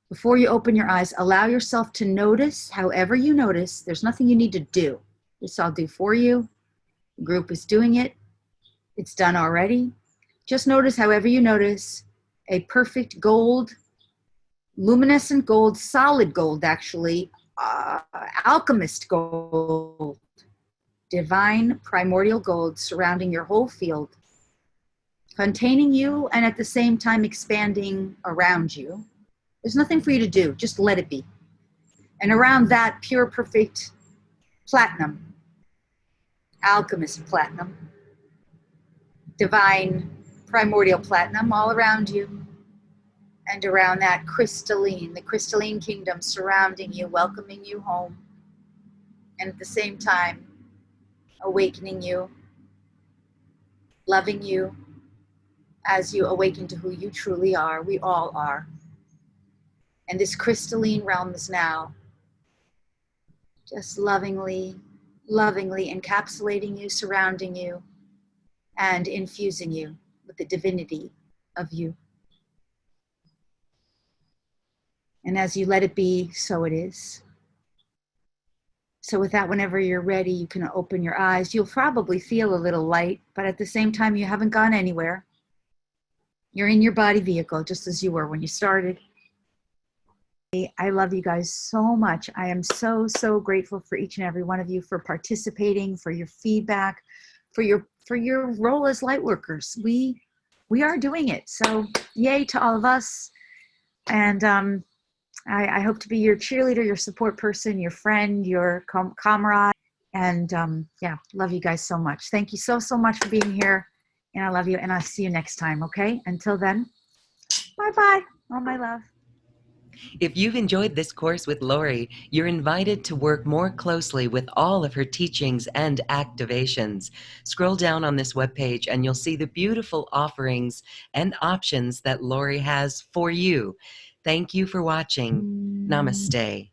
Before you open your eyes, allow yourself to notice however you notice. There's nothing you need to do. This I'll do for you. The group is doing it. It's done already. Just notice however you notice a perfect gold, luminescent gold, solid gold actually, alchemist gold, divine primordial gold surrounding your whole field, containing you and at the same time expanding around you. There's nothing for you to do, just let it be. And around that, pure, perfect platinum, alchemist platinum, divine primordial platinum all around you. And around that crystalline, the crystalline kingdom surrounding you, welcoming you home. And at the same time, awakening you, loving you as you awaken to who you truly are. We all are. And this crystalline realm is now just lovingly, lovingly encapsulating you, surrounding you, and infusing you with the divinity of you. And as you let it be, so it is. So with that, whenever you're ready, you can open your eyes. You'll probably feel a little light, but at the same time, you haven't gone anywhere. You're in your body vehicle, just as you were when you started. I love you guys so much. I am so, so grateful for each and every one of you for participating, for your feedback, for your role as light workers. We are doing it. So yay to all of us. And I hope to be your cheerleader, your support person, your friend, your comrade. And yeah, love you guys so much. Thank you so, so much for being here. And I love you. And I'll see you next time. Okay. Until then, bye-bye. All my love. If you've enjoyed this course with Lori, you're invited to work more closely with all of her teachings and activations. Scroll down on this webpage and you'll see the beautiful offerings and options that Lori has for you. Thank you for watching. Namaste.